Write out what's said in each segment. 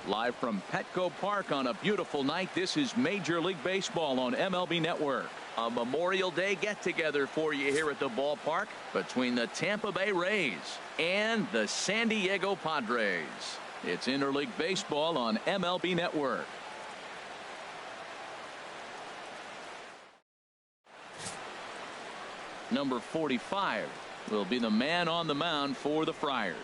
Live from Petco Park on a beautiful night, this is Major League Baseball on MLB Network. A Memorial Day get-together for you here at the ballpark between the Tampa Bay Rays and the San Diego Padres. It's Interleague Baseball on MLB Network. Number 45 will be the man on the mound for the Friars.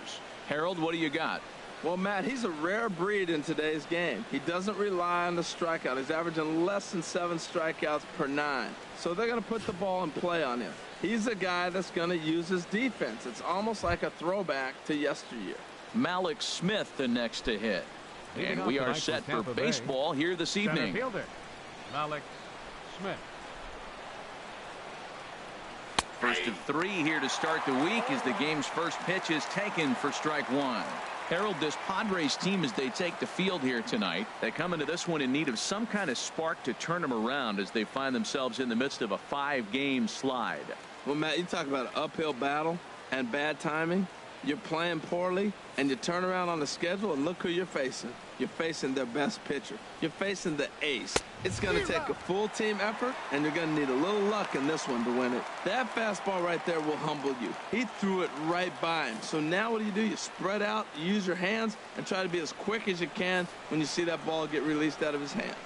Harold, what do you got? Well, Matt, he's a rare breed in today's game. He doesn't rely on the strikeout. He's averaging less than 7 strikeouts per 9. So they're going to put the ball in play on him. He's a guy that's going to use his defense. It's almost like a throwback to yesteryear. Malik Smith the next to hit. And we are set for baseball here this evening. Center fielder, Malik Smith. First of 3 here to start the week as the game's first pitch is taken for strike 1. Harold, this Padres team, as they take the field here tonight, they come into this one in need of some kind of spark to turn them around as they find themselves in the midst of a 5-game slide. Well, Matt, you talk about an uphill battle and bad timing. You're playing poorly, and you turn around on the schedule, and look who you're facing. You're facing their best pitcher. You're facing the ace. It's going to take a full team effort, and you're going to need a little luck in this one to win it. That fastball right there will humble you. He threw it right by him. So now what do? You spread out, you use your hands, and try to be as quick as you can when you see that ball get released out of his hand.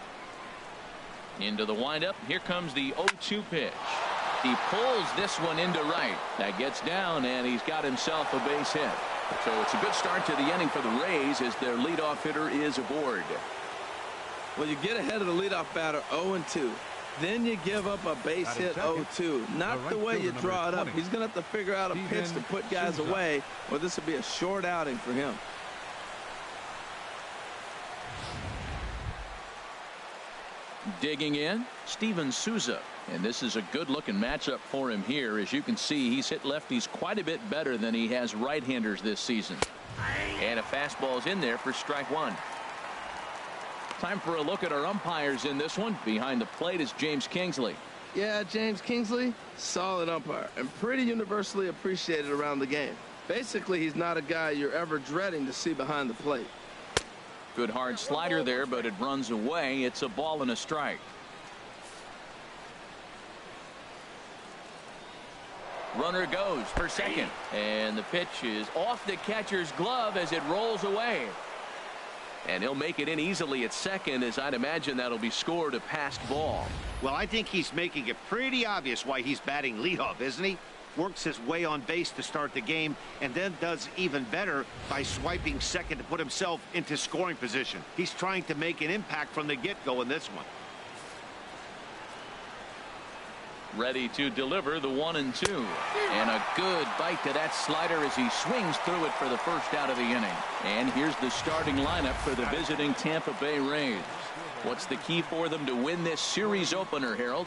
Into the windup. Here comes the 0-2 pitch. He pulls this one into right. That gets down, and he's got himself a base hit. So it's a good start to the inning for the Rays as their leadoff hitter is aboard. Well, you get ahead of the leadoff batter 0-2. Then you give up a base hit 0-2. Not the way you draw it up. He's going to have to figure out a pitch to put guys away, or this will be a short outing for him. Digging in, Steven Souza. And this is a good-looking matchup for him here. As you can see, he's hit lefties quite a bit better than he has right-handers this season. And a fastball is in there for strike 1. Time for a look at our umpires in this one. Behind the plate is James Kingsley. Yeah, James Kingsley, solid umpire, and pretty universally appreciated around the game. Basically, he's not a guy you're ever dreading to see behind the plate. Good hard slider there, but it runs away. It's a ball and a strike. Runner goes for second, and the pitch is off the catcher's glove as it rolls away. And he'll make it in easily at second, as I'd imagine that'll be scored a passed ball. Well, I think he's making it pretty obvious why he's batting leadoff, isn't he? Works his way on base to start the game, and then does even better by swiping second to put himself into scoring position. He's trying to make an impact from the get-go in this one. Ready to deliver the 1-2. And a good bite to that slider as he swings through it for the first out of the inning. And here's the starting lineup for the visiting Tampa Bay Rays. What's the key for them to win this series opener, Harold?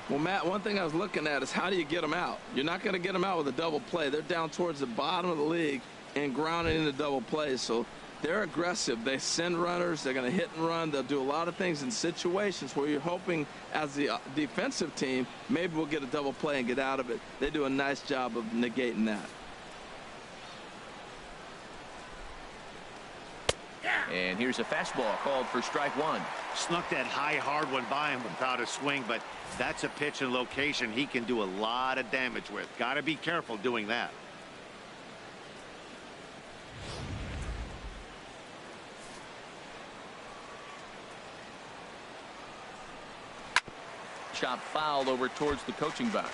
Well, Matt, one thing I was looking at is how do you get them out? You're not going to get them out with a double play. They're down towards the bottom of the league and grounding into double plays. So they're aggressive. They send runners. They're going to hit and run. They'll do a lot of things in situations where you're hoping as the defensive team, maybe we'll get a double play and get out of it. They do a nice job of negating that. And here's a fastball called for strike 1. Snuck that high, hard one by him without a swing, but that's a pitch and location he can do a lot of damage with. Got to be careful doing that. Chop foul over towards the coaching box.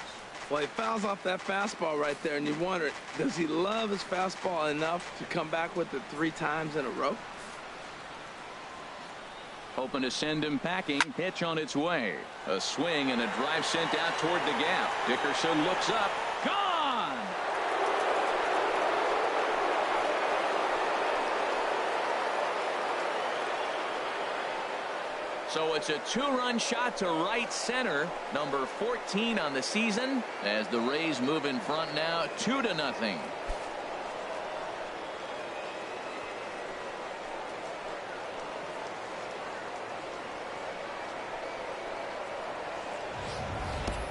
Well, he fouls off that fastball right there, and you wonder, does he love his fastball enough to come back with it 3 times in a row? Hoping to send him packing. Pitch on its way. A swing and a drive sent out toward the gap. Dickerson looks up. Gone! So it's a 2-run shot to right center. Number 14 on the season as the Rays move in front now 2-0.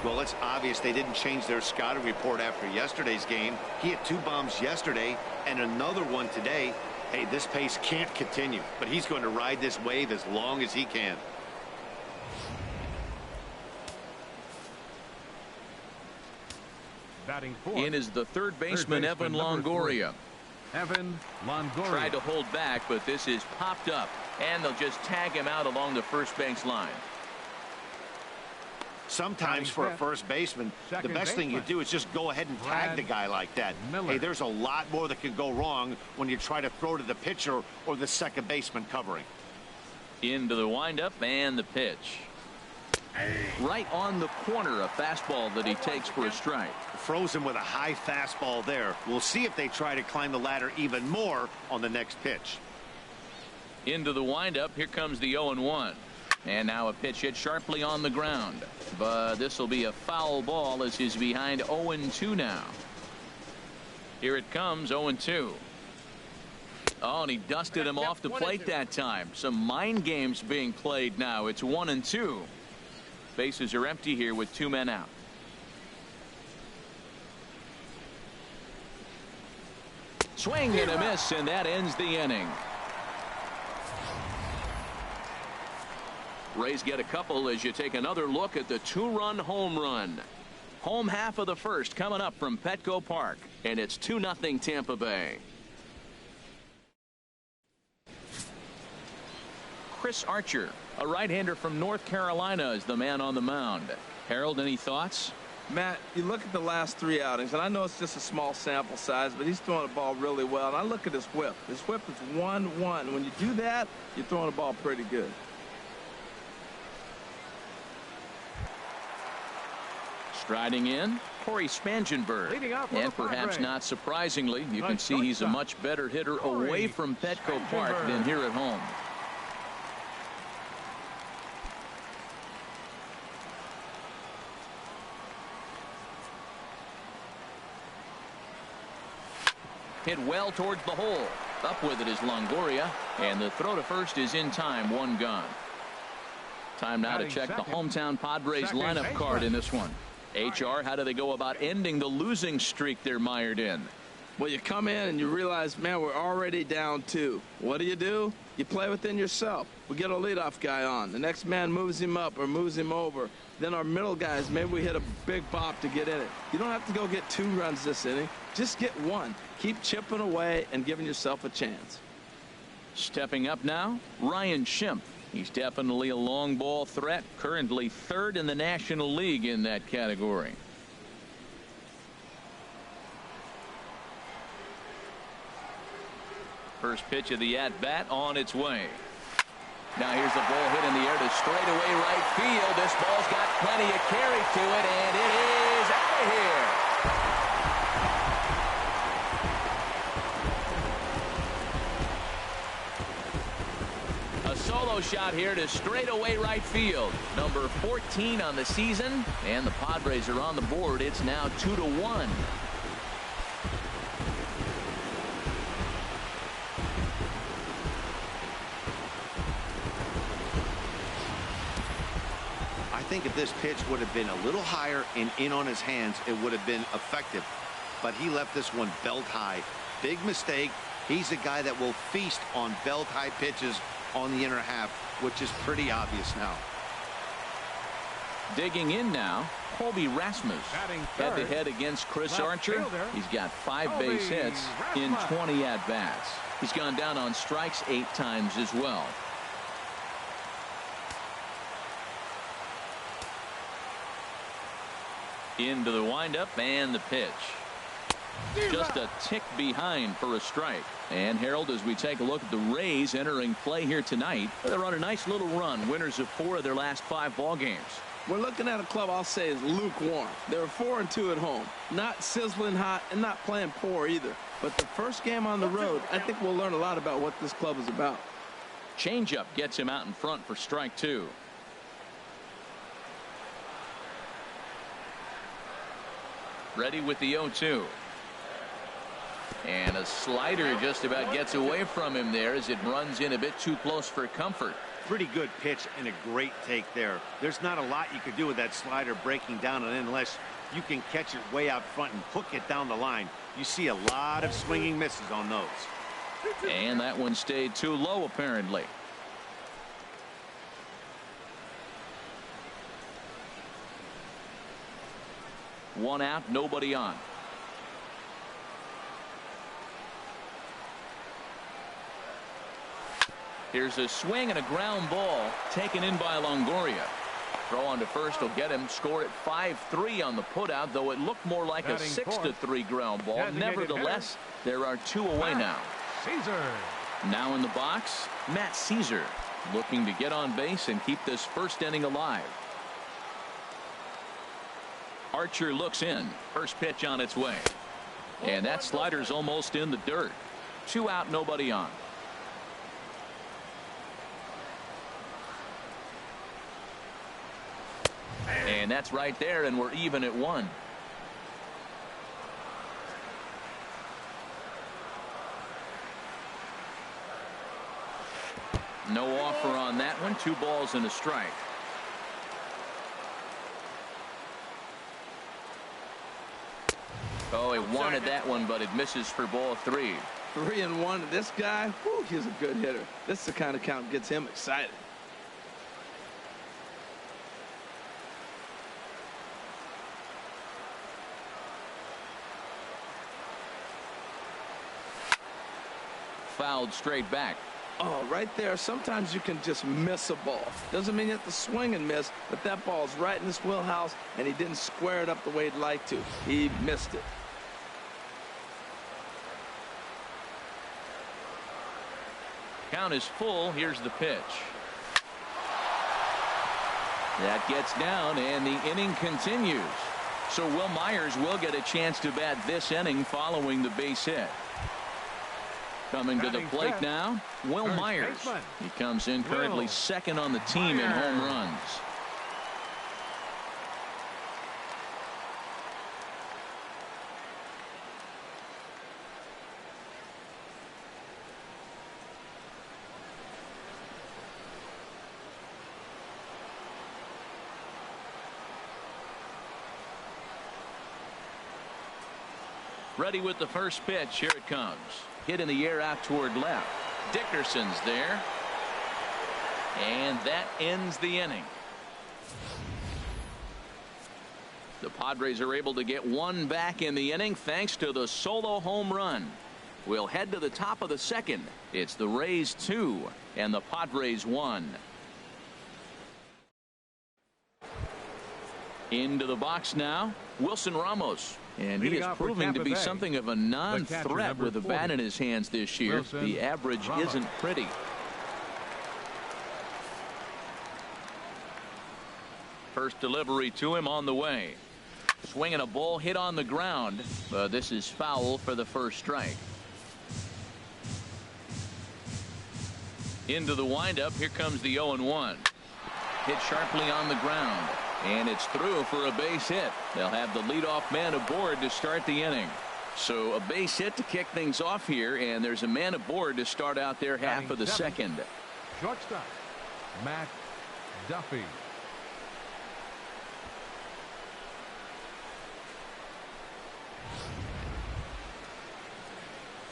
Well, it's obvious they didn't change their scouting report after yesterday's game. He had 2 bombs yesterday and another one today. Hey, this pace can't continue, but he's going to ride this wave as long as he can. Batting fourth. In is the third baseman, Evan Longoria. Evan Longoria. Tried to hold back, but this is popped up, and they'll just tag him out along the first base line. Sometimes for a first baseman, the best thing you do is just go ahead and tag the guy like that. Hey, there's a lot more that can go wrong when you try to throw to the pitcher or the second baseman covering. Into the windup and the pitch. Right on the corner, a fastball that he takes for a strike. Frozen with a high fastball there. We'll see if they try to climb the ladder even more on the next pitch. Into the windup. Here comes the 0-1. And now a pitch hit sharply on the ground. But this will be a foul ball as he's behind 0-2 now. Here it comes, 0-2. Oh, and he dusted him off the plate that time. Some mind games being played now. It's 1-2. Bases are empty here with 2 men out. Swing and a miss, and that ends the inning. Rays get a couple as you take another look at the 2-run home run. Home half of the first coming up from Petco Park, and it's 2-0 Tampa Bay. Chris Archer, a right-hander from North Carolina, is the man on the mound. Harold, any thoughts? Matt, you look at the last 3 outings, and I know it's just a small sample size, but he's throwing the ball really well. And I look at his whip. His whip is 1-1. When you do that, you're throwing the ball pretty good. Striding in, Corey Spangenberg. And perhaps not surprisingly, you can see he's a much better hitter away from Petco Park than here at home. Hit well towards the hole. Up with it is Longoria, and the throw to first is in time. 1 gone. Time now to check the hometown Padres lineup card in this one. HR, how do they go about ending the losing streak they're mired in? Well, you come in and you realize, man, we're already down 2. What do? You play within yourself. We get a leadoff guy on. The next man moves him up or moves him over. Then our middle guys, maybe we hit a big bop to get in it. You don't have to go get 2 runs this inning. Just get 1. Keep chipping away and giving yourself a chance. Stepping up now, Ryan Schimpf. He's definitely a long ball threat, currently 3rd in the National League in that category. First pitch of the at-bat on its way. Now here's the ball hit in the air to straightaway right field. This ball's got plenty of carry to it, and it is out of here. A solo shot here to straightaway right field. Number 14 on the season, and the Padres are on the board. It's now 2-1. I think if this pitch would have been a little higher and in on his hands, it would have been effective. But he left this one belt high. Big mistake. He's a guy that will feast on belt high pitches on the inner half, which is pretty obvious now. Digging in now, Colby Rasmus. Head to head against Chris Archer. He's got 5 base hits in 20 at-bats. He's gone down on strikes 8 times as well. Into the windup and the pitch. Just a tick behind for a strike. And Harold, as we take a look at the Rays entering play here tonight, they're on a nice little run, winners of 4 of their last 5 ball games. We're looking at a club I'll say is lukewarm. They're 4-2 at home, not sizzling hot and not playing poor either. But the first game on the road, I think we'll learn a lot about what this club is about. Changeup gets him out in front for strike 2. Ready with the 0-2. And a slider just about gets away from him there as it runs in a bit too close for comfort. Pretty good pitch and a great take there. There's not a lot you could do with that slider breaking down and unless you can catch it way out front and hook it down the line. You see a lot of swinging misses on those. And that one stayed too low, apparently. One out, nobody on. Here's a swing and a ground ball taken in by Longoria. Throw on to first will get him. Score at 5-3 on the putout, though it looked more like a 6-3 ground ball. Nevertheless, there are two away now. Caesar. Now in the box, Matt Caesar looking to get on base and keep this first inning alive. Archer looks in. First pitch on its way. And that slider's almost in the dirt. Two out, nobody on. And that's right there, and we're even at one. No offer on that one. 2 balls and a strike. Oh, he wanted that one, but it misses for ball 3. 3-1. This guy, whew, he's a good hitter. This is the kind of count gets him excited. Fouled straight back. Oh, right there. Sometimes you can just miss a ball. Doesn't mean you have to swing and miss, but that ball's right in his wheelhouse, and he didn't square it up the way he'd like to. He missed it. Count is full. Here's the pitch. That gets down, and the inning continues. So Will Myers will get a chance to bat this inning following the base hit. Coming to the plate now, Will Myers. He comes in currently second on the team in home runs. Ready with the first pitch. Here it comes. Hit in the air out toward left. Dickerson's there. And that ends the inning. The Padres are able to get one back in the inning thanks to the solo home run. We'll head to the top of the second. It's the Rays 2 and the Padres 1. Into the box now, Wilson Ramos. And he is proving to be something of a non-threat with a bat in his hands this year. The average isn't pretty. First delivery to him on the way. Swinging a ball hit on the ground. This is foul for the first strike. Into the windup. Here comes the 0-1. Hit sharply on the ground. And it's through for a base hit. They'll have the leadoff man aboard to start the inning. So a base hit to kick things off here, and there's a man aboard to start out their half of the second. Shortstop, Matt Duffy.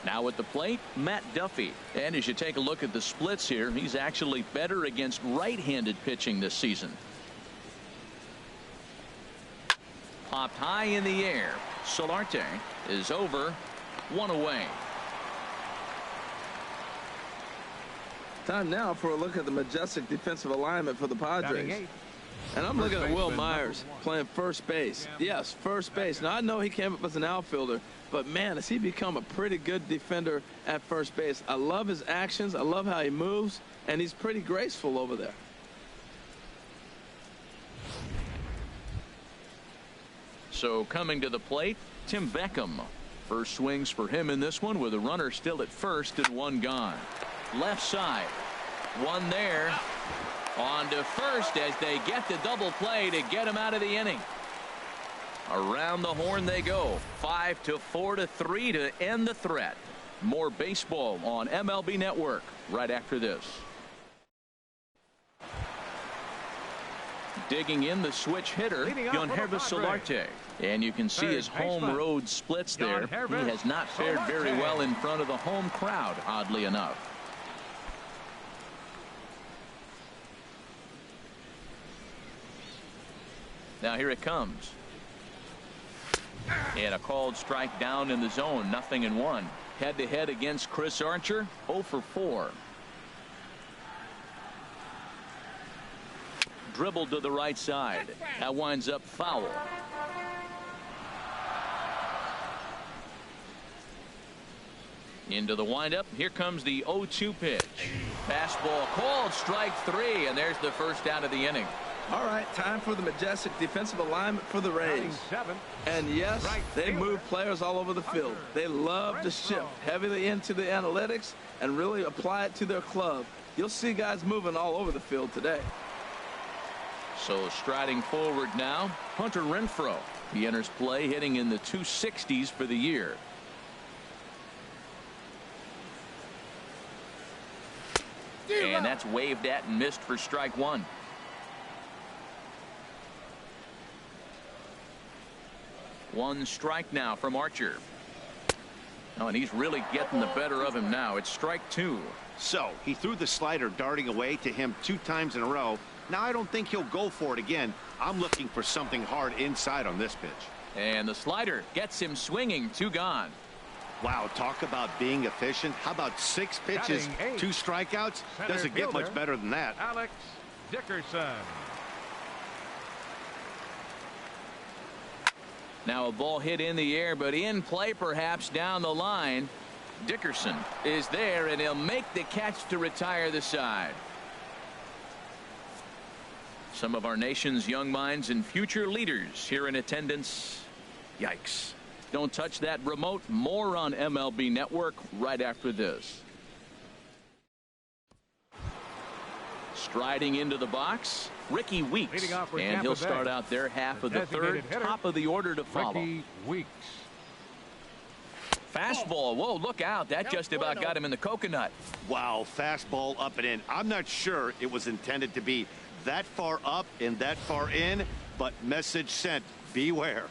Now at the plate, Matt Duffy. And as you take a look at the splits here, he's actually better against right-handed pitching this season. Popped high in the air. Solarte is over. One away. Time now for a look at the majestic defensive alignment for the Padres. And I'm looking at Will Myers playing first base. Yes, first base. Now, I know he came up as an outfielder, but, man, has he become a pretty good defender at first base. I love his actions. I love how he moves, and he's pretty graceful over there. So coming to the plate, Tim Beckham. First swings for him in this one with a runner still at first and one gone. Left side. One there. On to first as they get the double play to get him out of the inning. Around the horn they go. 5-4-3 to end the threat. More baseball on MLB Network right after this. Digging in, the switch hitter, Yonhervis Solarte. And you can see his home road splits there. He has not fared very well in front of the home crowd, oddly enough. Now here it comes. And a called strike down in the zone. 0-1. Head-to-head against Chris Archer. 0 for 4. Dribbled to the right side. That winds up foul. Into the windup. Here comes the 0-2 pitch. Fastball called, strike 3, and there's the first out of the inning. All right, time for the majestic defensive alignment for the Rays. And yes, they move players all over the field. They love to shift heavily into the analytics and really apply it to their club. You'll see guys moving all over the field today. So striding forward now, Hunter Renfroe. He enters play hitting in the 260s for the year. And that's waved at and missed for strike 1. One strike now from Archer. Oh, and he's really getting the better of him now. It's strike 2. So he threw the slider darting away to him 2 times in a row. Now I don't think he'll go for it again. I'm looking for something hard inside on this pitch. And the slider gets him swinging. 2 gone. Wow, talk about being efficient. How about 6 pitches, 2 strikeouts? Doesn't get much better than that. Alex Dickerson. Now a ball hit in the air, but in play perhaps down the line. Dickerson is there, and he'll make the catch to retire the side. Some of our nation's young minds and future leaders here in attendance. Yikes. Don't touch that remote. More on MLB Network right after this. Striding into the box, Ricky Weeks, and he'll start out their half of the third. Top of the order to follow. Ricky Weeks. Fastball. Whoa, look out. That just about got him in the coconut. Wow, fastball up and in. I'm not sure it was intended to be that far up and that far in, but message sent. Beware.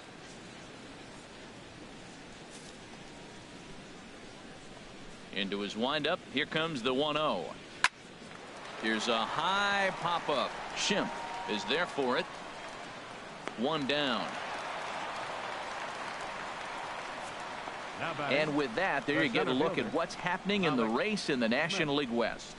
Into his windup. Here comes the 1-0. Here's a high pop-up. Schimpf is there for it. 1 down. And with that, there you get a look at what's happening in the race in the National League West.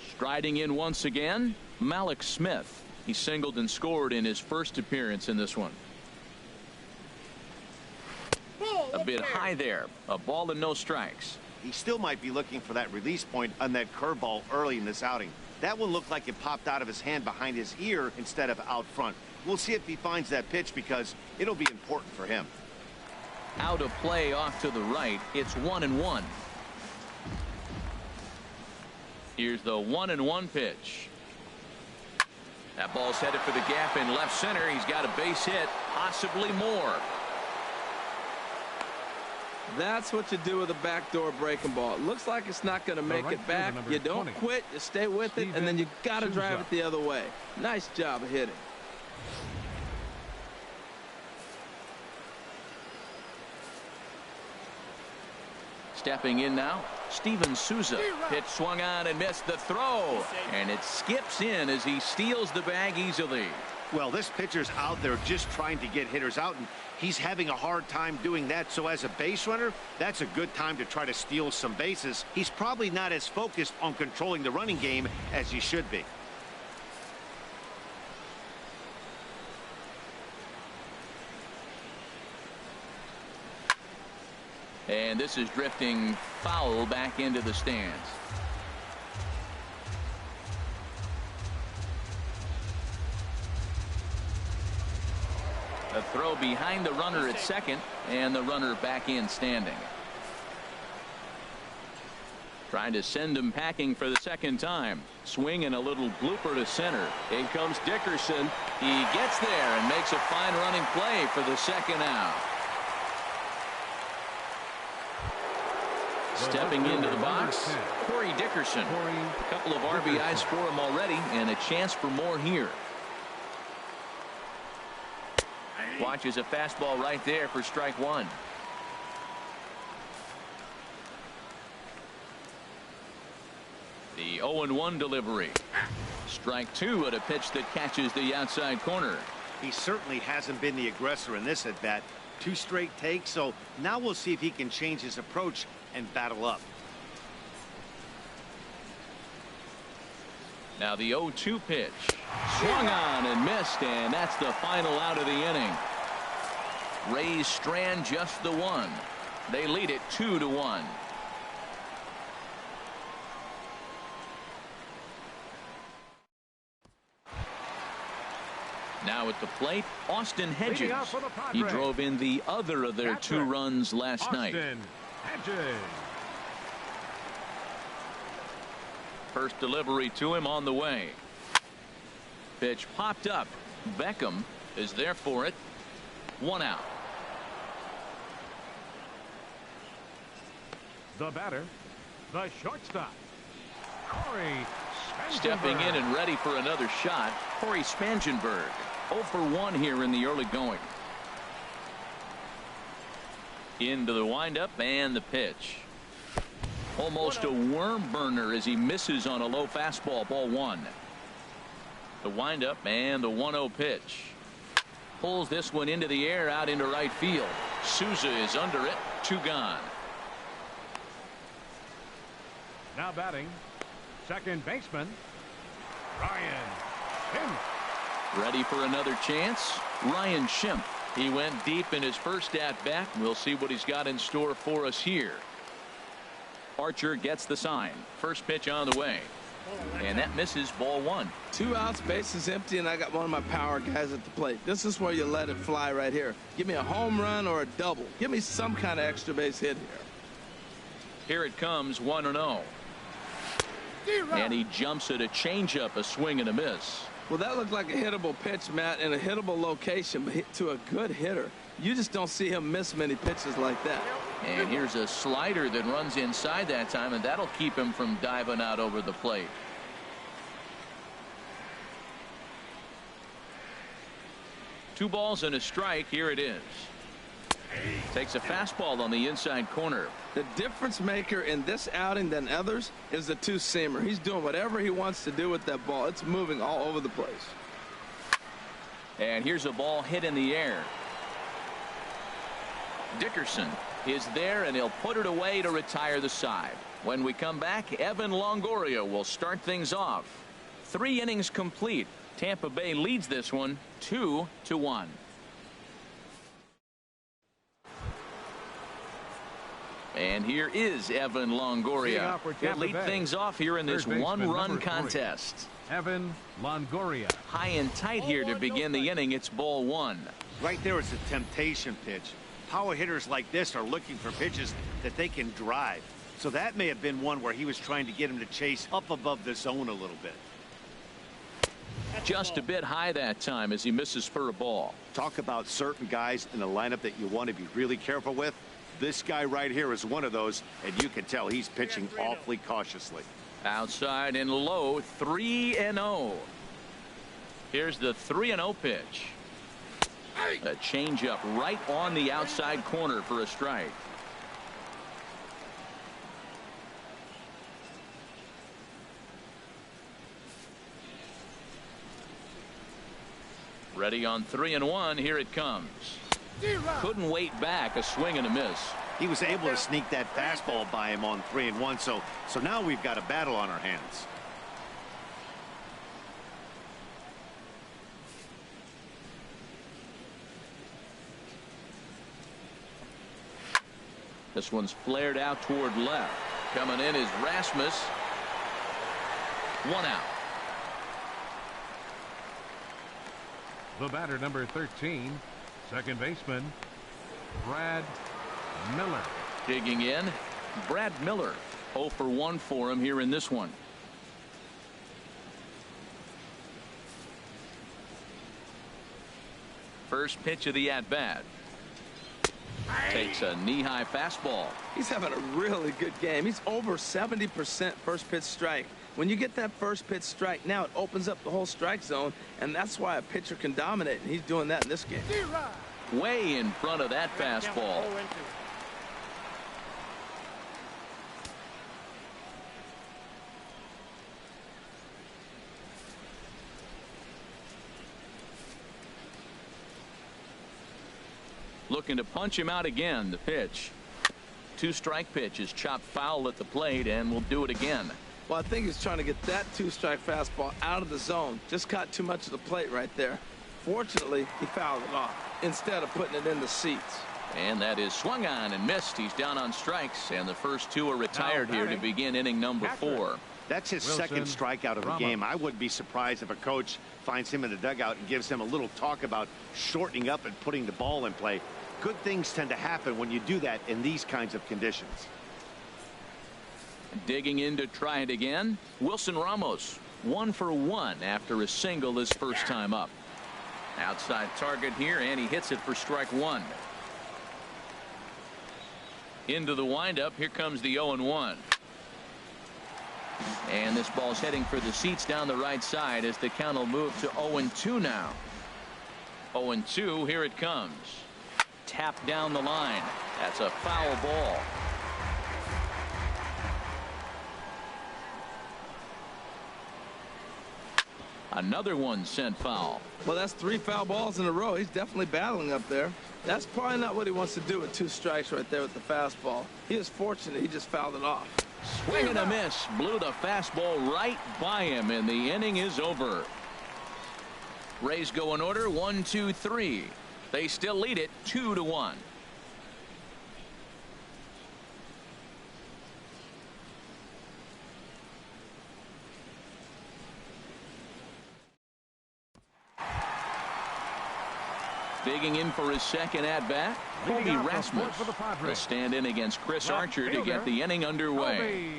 Striding in once again, Malik Smith. He singled and scored in his first appearance in this one. A bit high there. A ball and no strikes. He still might be looking for that release point on that curveball early in this outing. That one looked like it popped out of his hand behind his ear instead of out front. We'll see if he finds that pitch because it'll be important for him. Out of play off to the right. It's 1-1. Here's the 1-1 pitch. That ball's headed for the gap in left center. He's got a base hit, possibly more. That's what you do with a backdoor breaking ball. It looks like it's not going to make it back. You don't quit. You stay with it, and then you got to drive it the other way. Nice job of hitting. Stepping in now, Steven Souza. Pitch swung on and missed the throw. And it skips in as he steals the bag easily. Well, this pitcher's out there just trying to get hitters out, and he's having a hard time doing that. So as a base runner, that's a good time to try to steal some bases. He's probably not as focused on controlling the running game as he should be. And this is drifting foul back into the stands. A throw behind the runner at second, and the runner back in standing. Trying to send him packing for the second time. Swing and a little blooper to center. In comes Dickerson. He gets there and makes a fine running play for the second out. Stepping into the box, Corey Dickerson. A couple of RBIs for him already, and a chance for more here. Watches a fastball right there for strike one. The 0-1 delivery. Strike two at a pitch that catches the outside corner. He certainly hasn't been the aggressor in this at bat. 2 straight takes, so now we'll see if he can change his approach and battle up. Now the 0-2 pitch. Swung on and missed, and that's the final out of the inning. Rays strand just the one. They lead it 2-1. Now at the plate, Austin Hedges. He drove in the other of their 2 runs last night. Hedges. First delivery to him on the way. Pitch popped up. Beckham is there for it. 1 out. The batter, the shortstop, Corey Spangenberg. Stepping in and ready for another shot, Corey Spangenberg. 0 for 1 here in the early going. Into the windup and the pitch. Almost a worm burner as he misses on a low fastball. Ball 1. The windup and the 1-0 pitch. Pulls this one into the air out into right field. Souza is under it. 2 gone. Now batting, second baseman, Ryan Schimpf. Ready for another chance. Ryan Schimpf. He went deep in his first at bat. We'll see what he's got in store for us here. Archer gets the sign. First pitch on the way. And that misses. Ball 1. 2 outs, bases empty, and I got one of my power guys at the plate. This is where you let it fly right here. Give me a home run or a double. Give me some kind of extra base hit here. Here it comes. 1-0. And he jumps at a changeup, a swing and a miss. Well, that looked like a hittable pitch, Matt, in a hittable location, but hit to a good hitter. You just don't see him miss many pitches like that. And here's a slider that runs inside that time, and that'll keep him from diving out over the plate. Two balls and a strike. Here it is. Takes a fastball on the inside corner. The difference maker in this outing than others is the 2-seamer. He's doing whatever he wants to do with that ball. It's moving all over the place. And here's a ball hit in the air. Dickerson is there, and he'll put it away to retire the side. When we come back, Evan Longoria will start things off. 3 innings complete. Tampa Bay leads this one 2-1. And here is Evan Longoria. He'll lead things off here in this 1-run contest. Evan Longoria. High and tight here to begin the inning. It's ball 1. Right there is a temptation pitch. Power hitters like this are looking for pitches that they can drive. So that may have been one where he was trying to get him to chase up above the zone a little bit. Just a bit high that time as he misses for a ball. Talk about certain guys in the lineup that you want to be really careful with. This guy right here is one of those, and you can tell he's pitching awfully cautiously. Outside and low, 3-0. Here's the 3-0 pitch. A changeup right on the outside corner for a strike. Ready on 3-1. Here it comes. Couldn't wait back. A swing and a miss. He was able to sneak that fastball by him on 3-1. So now we've got a battle on our hands. This one's flared out toward left. Coming in is Rasmus. 1 out. The batter, number 13, second baseman, Brad Miller. Digging in, Brad Miller. 0 for 1 for him here in this one. First pitch of the at-bat. Takes a knee-high fastball. He's having a really good game. He's over 70% first pitch strike. When you get that first pitch strike, now it opens up the whole strike zone, and that's why a pitcher can dominate, and he's doing that in this game. Way in front of that fastball. Looking to punch him out again. The pitch. 2-strike pitch is chopped foul at the plate and will do it again. Well, I think he's trying to get that 2-strike fastball out of the zone. Just caught too much of the plate right there. Fortunately, he fouled it off instead of putting it in the seats. And that is swung on and missed. He's down on strikes, and the first 2 are retired here to begin inning number 4. That's his second strikeout of the game. I wouldn't be surprised if a coach finds him in the dugout and gives him a little talk about shortening up and putting the ball in play. Good things tend to happen when you do that in these kinds of conditions. Digging in to try it again. Wilson Ramos, 1 for 1 after a single his first time up. Outside target here, and he hits it for strike 1. Into the windup. Here comes the 0-1. And this ball's heading for the seats down the right side as the count will move to 0-2 now. 0-2. Here it comes. Tapped down the line. That's a foul ball. Another one sent foul. Well, that's 3 foul balls in a row. He's definitely battling up there. That's probably not what he wants to do with 2 strikes right there with the fastball. He is fortunate he just fouled it off. Swing and a miss. Blew the fastball right by him, and the inning is over. Rays go in order 1, 2, 3. They still lead it 2-1. Digging in for his second at-bat, Colby Rasmus will stand in against Chris Archer to get the inning underway.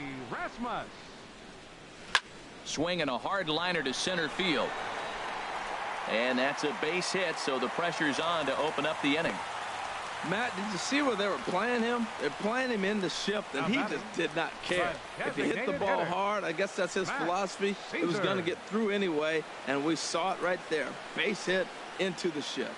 Swinging a hard liner to center field. And that's a base hit, so the pressure's on to open up the inning. Matt, did you see where they were playing him? They're playing him in the shift, and he just did not care. If he hit the ball hard, I guess that's his philosophy. It was going to get through anyway, and we saw it right there. Base hit into the shift.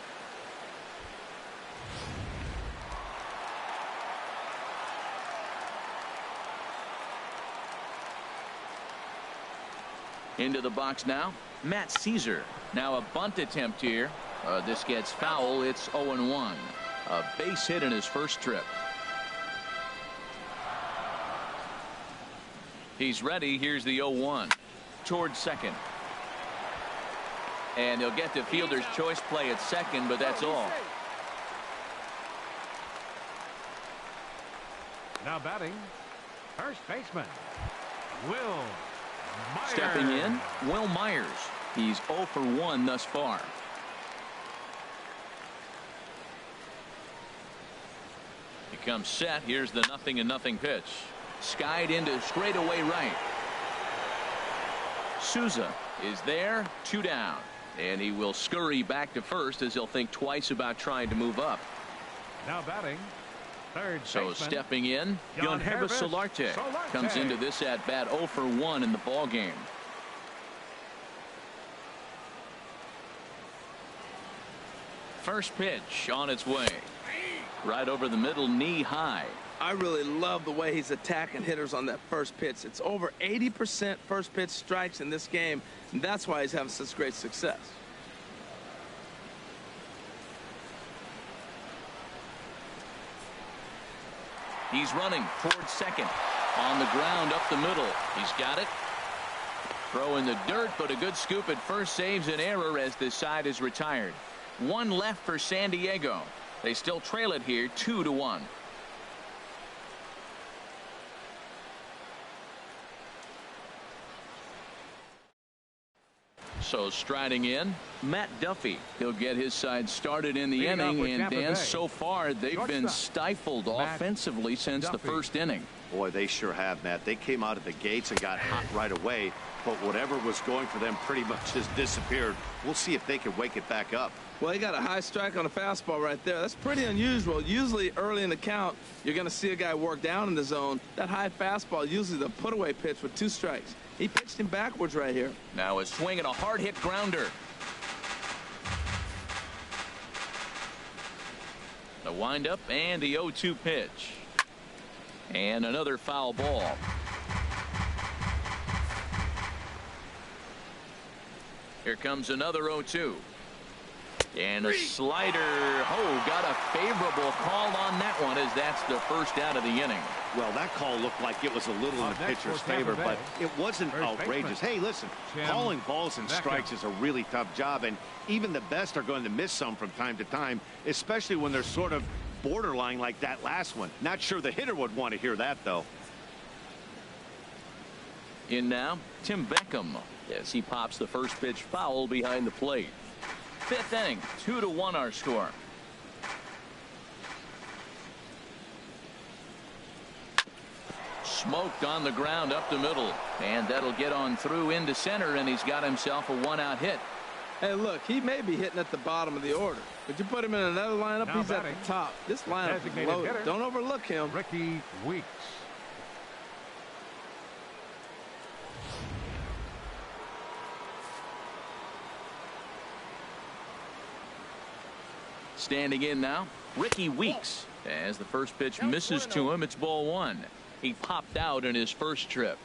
Into the box now, Matt Caesar. Now a bunt attempt here. This gets foul. It's 0-1. A base hit in his first trip. He's ready. Here's the 0-1. Towards second. And he'll get the fielder's choice play at second, but that's all. Now batting, first baseman, Will Myers. Stepping in, Will Myers. He's 0 for 1 thus far. He comes set. Here's the 0-0 pitch. Skied into straightaway right. Souza is there, 2 down. And he will scurry back to first as he'll think twice about trying to move up. Now batting, third so baseman, stepping in, Yangervis Solarte comes into this at bat 0 for 1 in the ball game. First pitch on its way. Right over the middle, knee high. I really love the way he's attacking hitters on that first pitch. It's over 80% first pitch strikes in this game, and that's why he's having such great success. He's running towards second. On the ground up the middle. He's got it. Throw in the dirt, but a good scoop at first saves an error as this side is retired. 1 left for San Diego. They still trail it here 2-1. So striding in, Matt Duffy. He'll get his side started in the inning, and Dan, so far they've been stifled offensively since the first inning. Boy, they sure have, Matt. They came out of the gates and got hot right away, but whatever was going for them pretty much has disappeared. We'll see if they can wake it back up. Well, he got a high strike on a fastball right there. That's pretty unusual. Usually early in the count, you're going to see a guy work down in the zone. That high fastball, usually the put-away pitch with 2 strikes. He pitched him backwards right here. Now a swing and a hard-hit grounder. The windup and the 0-2 pitch. And another foul ball. Here comes another 0-2. And a slider. Oh, got a favorable call on that one, as that's the first out of the inning. Well, that call looked like it was a little in the pitcher's favor, but it wasn't outrageous. Hey, listen, calling balls and strikes is a really tough job, and even the best are going to miss some from time to time, especially when they're sort of borderline like that last one. Not sure the hitter would want to hear that, though. In now, Tim Beckham, as he pops the first pitch foul behind the plate. 5th inning, 2-1 our score. Smoked on the ground up the middle, and that'll get on through into center, and he's got himself a 1-out hit. Hey, look, he may be hitting at the bottom of the order, but you put him in another lineup, Now he's batting, at the top. This lineup is loaded. hitter, Don't overlook him. Ricky Weeks. Standing in now, Ricky Weeks. As the first pitch misses to him, it's ball 1. He popped out in his first trip.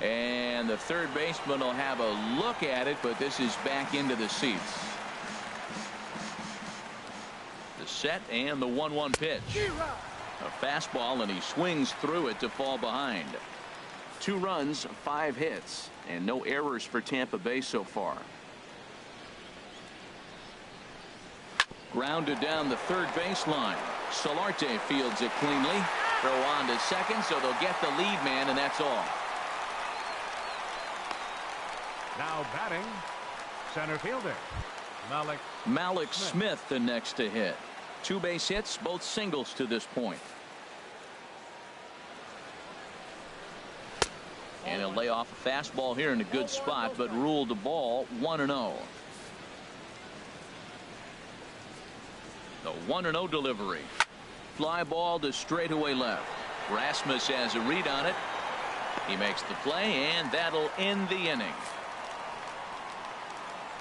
And the third baseman will have a look at it, but this is back into the seats. The set and the 1-1 pitch. A fastball, and he swings through it to fall behind. 2 runs, 5 hits, and no errors for Tampa Bay so far. Grounded down the third baseline. Solarte fields it cleanly. Throw on to second, so they'll get the lead man, and that's all. Now batting, center fielder, Malik Smith the next to hit. 2 base hits, both singles to this point. And he'll lay off a fastball here in a good spot, but ruled the ball 1-0. The 1-0 delivery. Fly ball to straightaway left. Rasmus has a read on it. He makes the play, and that'll end the inning.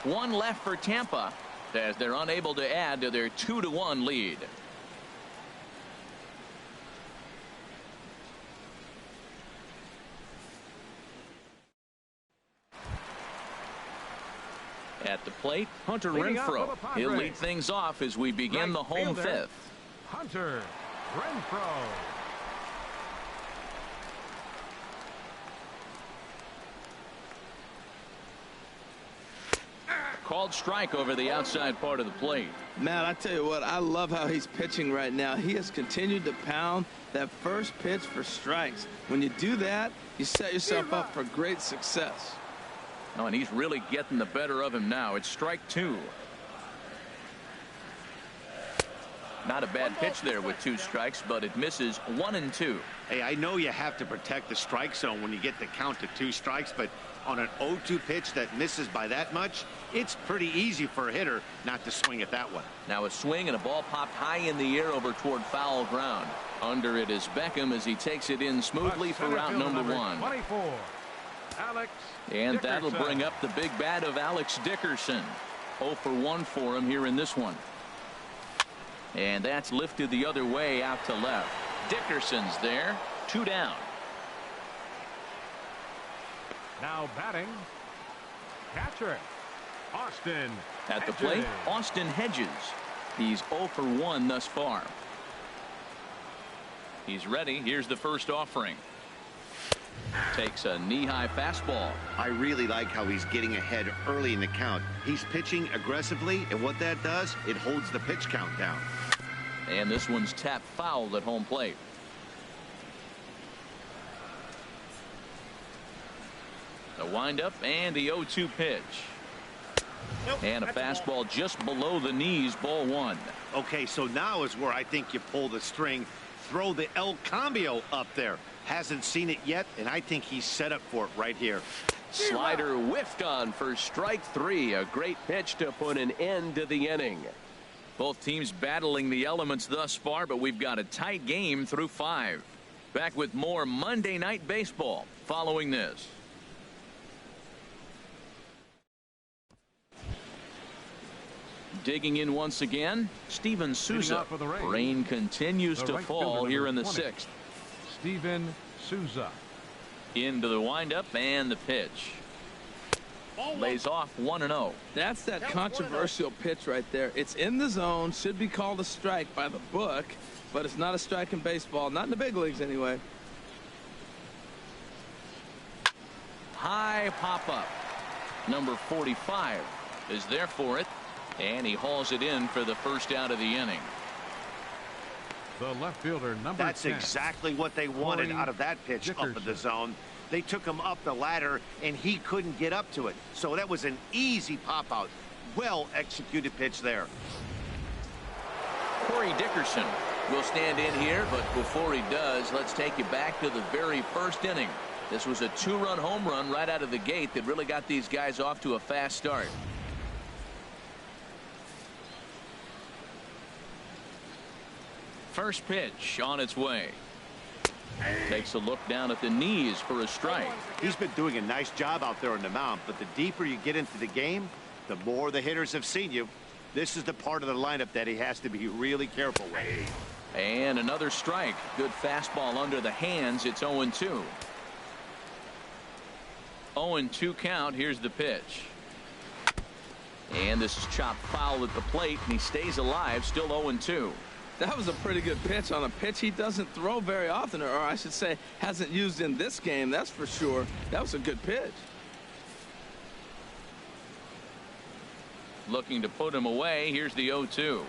1 left for Tampa, as they're unable to add to their 2-1 lead. At the plate, Hunter Renfroe. He'll lead things off as we begin the home 5th. Hunter Renfroe. Called strike over the outside part of the plate. Man, I tell you what, I love how he's pitching right now. He has continued to pound that first pitch for strikes. When you do that, you set yourself up for great success. Oh, and he's really getting the better of him now. It's strike 2. Not a bad pitch there with 2 strikes, but it misses 1-2. Hey, I know you have to protect the strike zone when you get the count to 2 strikes, but on an 0-2 pitch that misses by that much, it's pretty easy for a hitter not to swing at that one. Now a swing and a ball popped high in the air over toward foul ground. Under it is Beckham as he takes it in smoothly for route number 1. 24, Alex And Dickerson. that'll bring up the big bat of Alex Dickerson. 0 for 1 for him here in this one. And that's lifted the other way out to left. Dickerson's there. 2 down. Now batting, catcher Austin At the plate, Hedges. Austin Hedges. He's 0 for 1 thus far. He's ready. Here's the first offering. Takes a knee-high fastball. I really like how he's getting ahead early in the count. He's pitching aggressively, and what that does, it holds the pitch count down. And this one's tapped foul at home plate. The windup and the 0-2 pitch. And a fastball just below the knees, ball 1. Okay, so now is where I think you pull the string. Throw the El Cambio up there. Hasn't seen it yet, and I think he's set up for it right here. Slider whiffed on for strike 3. A great pitch to put an end to the inning. Both teams battling the elements thus far, but we've got a tight game through 5. Back with more Monday Night Baseball following this. Digging in once again, Steven Souza. Rain continues to fall here in the 6th. Steven Souza. Into the windup and the pitch. Lays off 1-0. That's that controversial pitch right there. It's in the zone, should be called a strike by the book, but it's not a strike in baseball, not in the big leagues anyway. High pop-up. Number 45 is there for it, and he hauls it in for the first out of the inning. The left fielder, number 10. That's exactly what they wanted out of that pitch up in the zone. They took him up the ladder, and he couldn't get up to it. So that was an easy pop-out. Well-executed pitch there. Corey Dickerson will stand in here, but before he does, let's take you back to the very first inning. This was a 2-run home run right out of the gate that really got these guys off to a fast start. First pitch on its way. Takes a look down at the knees for a strike. He's been doing a nice job out there on the mound, but the deeper you get into the game, the more the hitters have seen you. This is the part of the lineup that he has to be really careful with. And another strike. Good fastball under the hands. It's 0-2. 0-2 count. Here's the pitch. And this is chopped foul at the plate, and he stays alive, still 0-2. That was a pretty good pitch on a pitch he doesn't throw very often, or I should say hasn't used in this game, that's for sure. That was a good pitch. Looking to put him away. Here's the 0-2.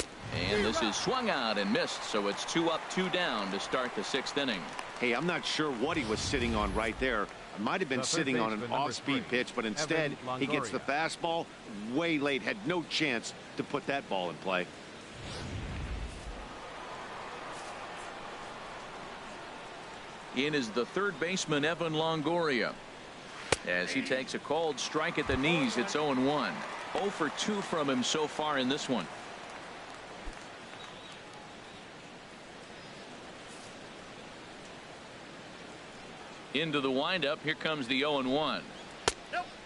And this is swung out and missed, so it's 2 up, 2 down to start the 6th inning. Hey, I'm not sure what he was sitting on right there. It might have been sitting on an off-speed pitch, but instead he gets the fastball way late. Had no chance to put that ball in play. In is the third baseman, Evan Longoria. As he takes a called strike at the knees, it's 0-1. 0 for 2 from him so far in this one. Into the windup. Here comes the 0-1.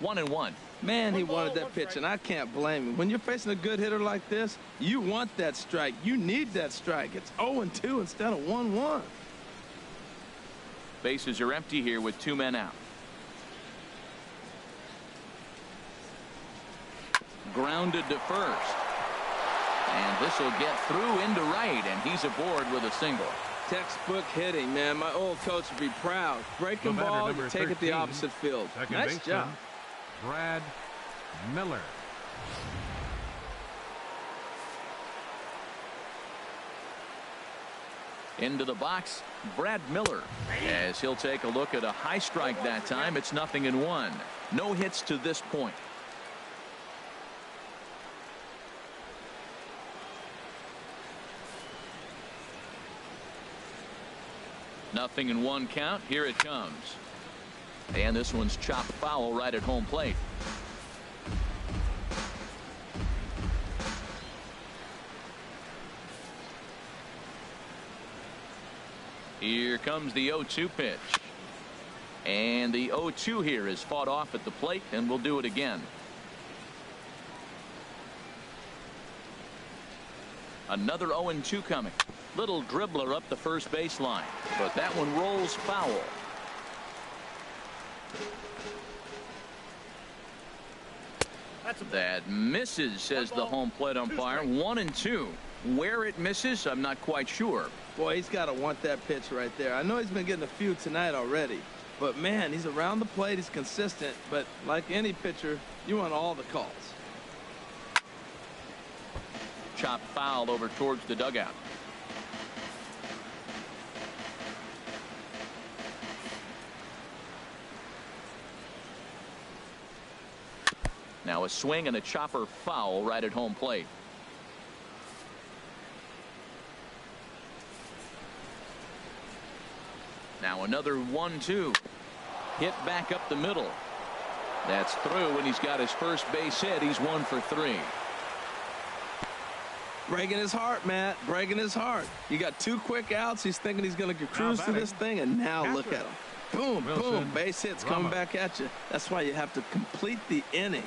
1-1. Man, he wanted that pitch, and I can't blame him. When you're facing a good hitter like this, you want that strike. You need that strike. It's 0-2 instead of 1-1. Bases are empty here with 2 men out. Grounded to first. And this will get through into right, and he's aboard with a single. Textbook hitting, man. My old coach would be proud. Breaking ball, you take it the opposite field. Nice job. Brad Miller. Into the box, Brad Miller, as he'll take a look at a high strike that time. It's 0-1. No hits to this point. Nothing in 1 count. Here it comes. And this one's chopped foul right at home plate. Here comes the 0-2 pitch. And the 0-2 here is fought off at the plate, and we'll do it again. Another 0-2 coming. Little dribbler up the first baseline, but that one rolls foul. That misses, says the home plate umpire. 1-2. Where it misses, I'm not quite sure. Boy, he's got to want that pitch right there. I know he's been getting a few tonight already, but man, he's around the plate. He's consistent, but like any pitcher, you want all the calls. Chopped foul over towards the dugout. Now a swing and a chopper foul right at home plate. Now now. Another 1-2. Hit back up the middle. That's through, and he's got his first base hit. He's 1 for 3. Breaking his heart, Matt. Breaking his heart. You got 2 quick outs. He's thinking he's going to cruise to this thing, and now look at him. Boom, boom. Base hits coming back at you. That's why you have to complete the inning.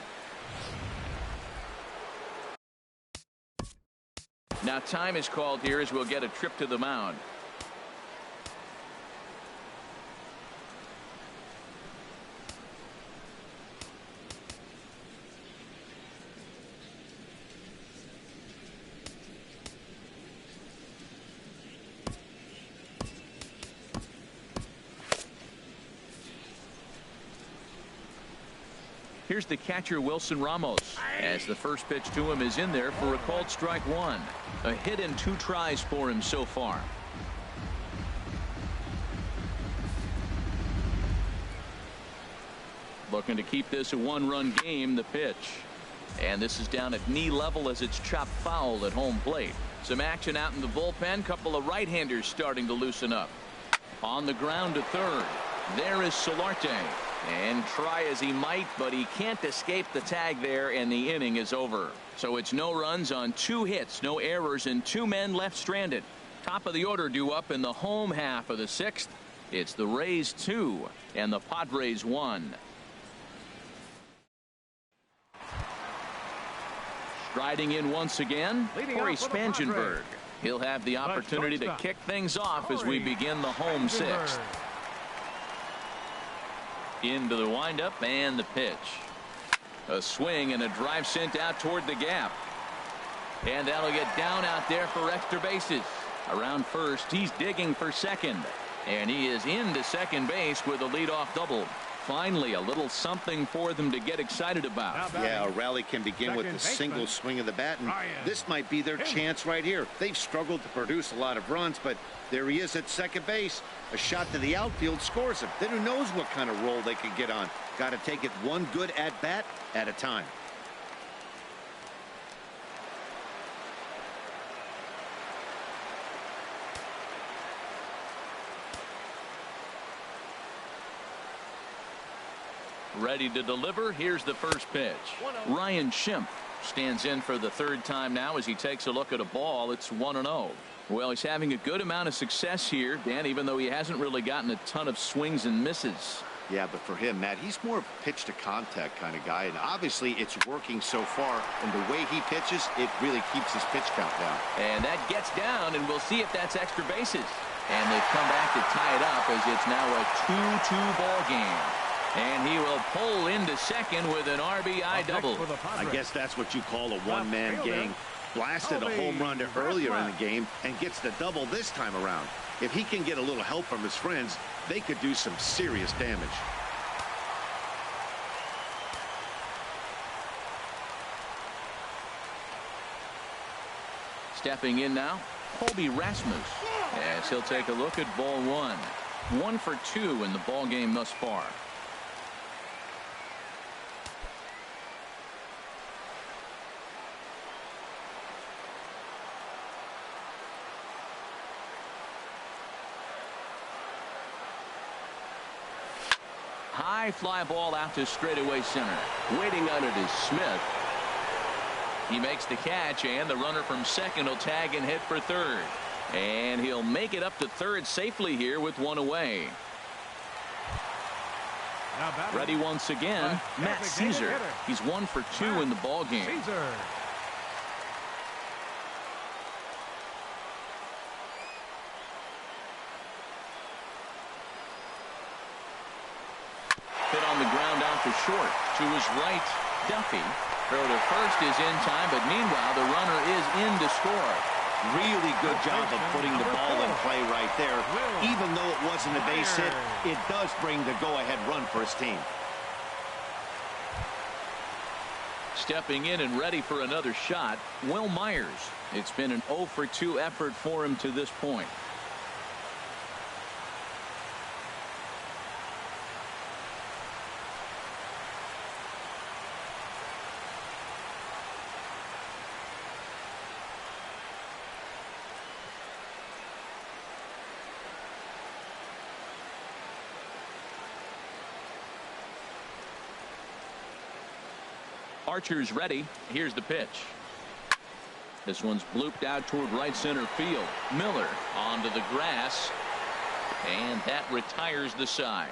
Now time is called here as we'll get a trip to the mound. Here's the catcher, Wilson Ramos, as the first pitch to him is in there for a called strike 1. A hit in 2 tries for him so far. Looking to keep this a 1-run game. The pitch, and this is down at knee level as it's chopped foul at home plate. Some action out in the bullpen. Couple of right-handers starting to loosen up. On the ground to third. There is Solarte. And try as he might, but he can't escape the tag there, and the inning is over. So it's no runs on 2 hits, no errors, and 2 men left stranded. Top of the order due up in the home half of the 6th. It's the Rays 2 and the Padres 1. Striding in once again, Corey Spangenberg. He'll have the opportunity to kick things off as we begin the home 6th. Into the windup and the pitch. A swing and a drive sent out toward the gap. And that'll get down out there for extra bases. Around first, he's digging for second. And he is into second base with a leadoff double. Finally, a little something for them to get excited about. Yeah, a rally can begin with a single swing of the bat, and this might be their chance right here. They've struggled to produce a lot of runs, but there he is at second base. A shot to the outfield scores him. Then who knows what kind of roll they could get on. Got to take it one good at bat at a time. Ready to deliver. Here's the first pitch. Ryan Schimpf stands in for the 3rd time now as he takes a look at a ball. It's 1-0. Well, he's having a good amount of success here, Dan, even though he hasn't really gotten a ton of swings and misses. Yeah, but for him, Matt, he's more of a pitch to contact kind of guy, and obviously it's working so far, and the way he pitches, it really keeps his pitch count down. And that gets down, and we'll see if that's extra bases. And they've come back to tie it up as it's now a 2-2 ball game. And he will pull into second with an RBI double. I guess that's what you call a one-man gang. Blasted a home run earlier in the game and gets the double this time around. If he can get a little help from his friends, they could do some serious damage. Stepping in now, Colby Rasmus, as he'll take a look at ball 1. 1 for 2 in the ball game thus far. High fly ball out to straightaway center. Waiting on it is Smith. He makes the catch, and the runner from second will tag and hit for third. And he'll make it up to third safely here with 1 away. Ready once again, Matt Caesar. He's 1 for 2 in the ball game. Hit on the ground out to short. To his right, Duffy. Throw to first is in time, but meanwhile the runner is in to score. Really good job of putting the ball in play right there. Even though it wasn't a base hit, it does bring the go-ahead run for his team. Stepping in and ready for another shot, Will Myers. It's been an 0 for 2 effort for him to this point. Archer's ready. Here's the pitch. This one's blooped out toward right center field. Miller onto the grass, and that retires the side.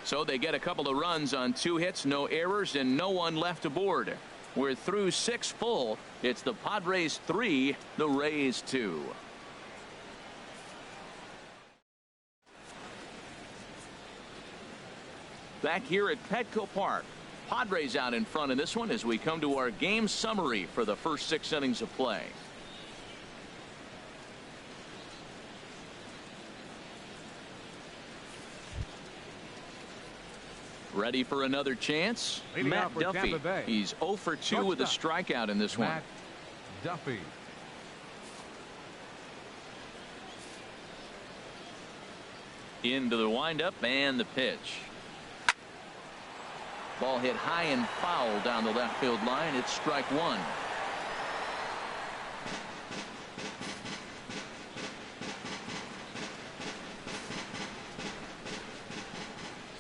So they get a couple of runs on 2 hits, no errors, and no one left aboard. We're through 6 full. It's the Padres 3, the Rays 2. Back here at Petco Park, Padres out in front in this one as we come to our game summary for the first 6 innings of play. Ready for another chance? Leading Matt off for Duffy. Tampa Bay. He's 0 for 2 with a strikeout in this Matt one. Duffy. Into the windup and the pitch. Ball hit high and foul down the left field line. It's strike 1.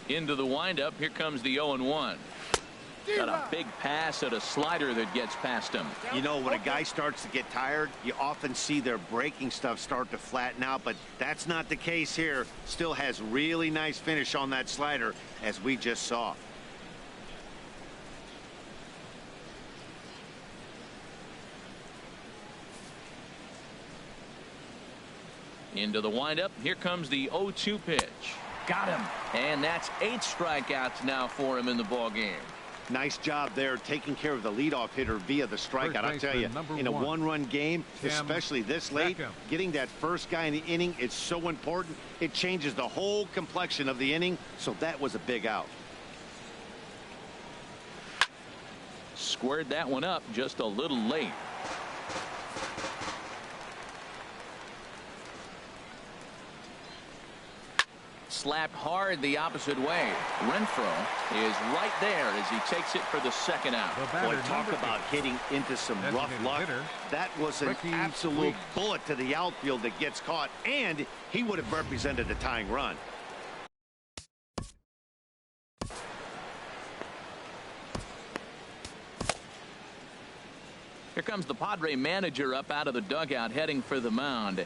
Into the windup. Here comes the 0-1. Got a big pass at a slider that gets past him. You know, when a guy starts to get tired, you often see their breaking stuff start to flatten out, but that's not the case here. Still has really nice finish on that slider, as we just saw. Into the windup. Here comes the 0-2 pitch. Got him. And that's 8 strikeouts now for him in the ball game. Nice job there taking care of the leadoff hitter via the strikeout. I'll tell you, in a one-run game, especially this late, getting that first guy in the inning is so important. It changes the whole complexion of the inning, so that was a big out. Squared that one up just a little late. Slapped hard the opposite way. Renfroe is right there as he takes it for the second out. Boy, talk about hitting into some rough luck. That was an absolute bullet to the outfield that gets caught, and he would have represented a tying run. Here comes the Padre manager up out of the dugout heading for the mound.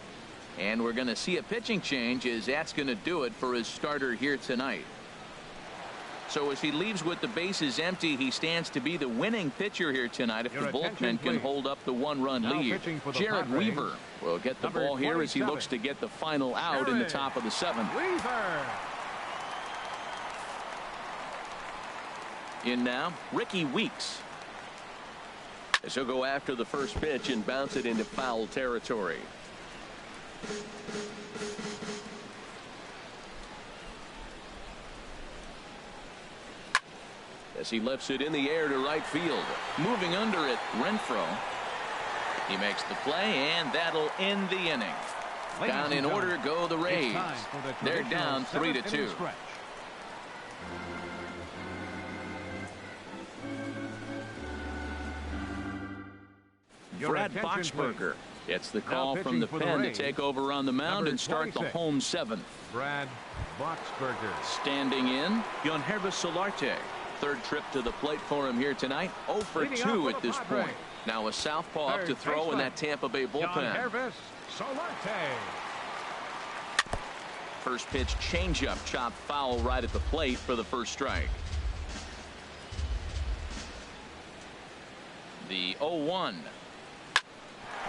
And we're going to see a pitching change as that's going to do it for his starter here tonight. So as he leaves with the bases empty, he stands to be the winning pitcher here tonight if the bullpen can hold up the 1-run lead. Jared Weaver will get the ball here as he looks to get the final out in the top of the 7th. In now, Ricky Weeks. As he'll go after the first pitch and bounce it into foul territory. As he lifts it in the air to right field. Moving under it, Renfroe. He makes the play, and that'll end the inning. Down in order go the Rays. They're down 3-2. Brad Boxberger gets the call from the pen to take over on the mound and start the home 7th. Brad Boxberger. Standing in, Yangervis Solarte. Third trip to the plate for him here tonight. 0 for 2 at this point. Now a southpaw up to throw in that Tampa Bay bullpen. Yangervis Solarte. First pitch changeup chopped foul right at the plate for the first strike. The 0-1.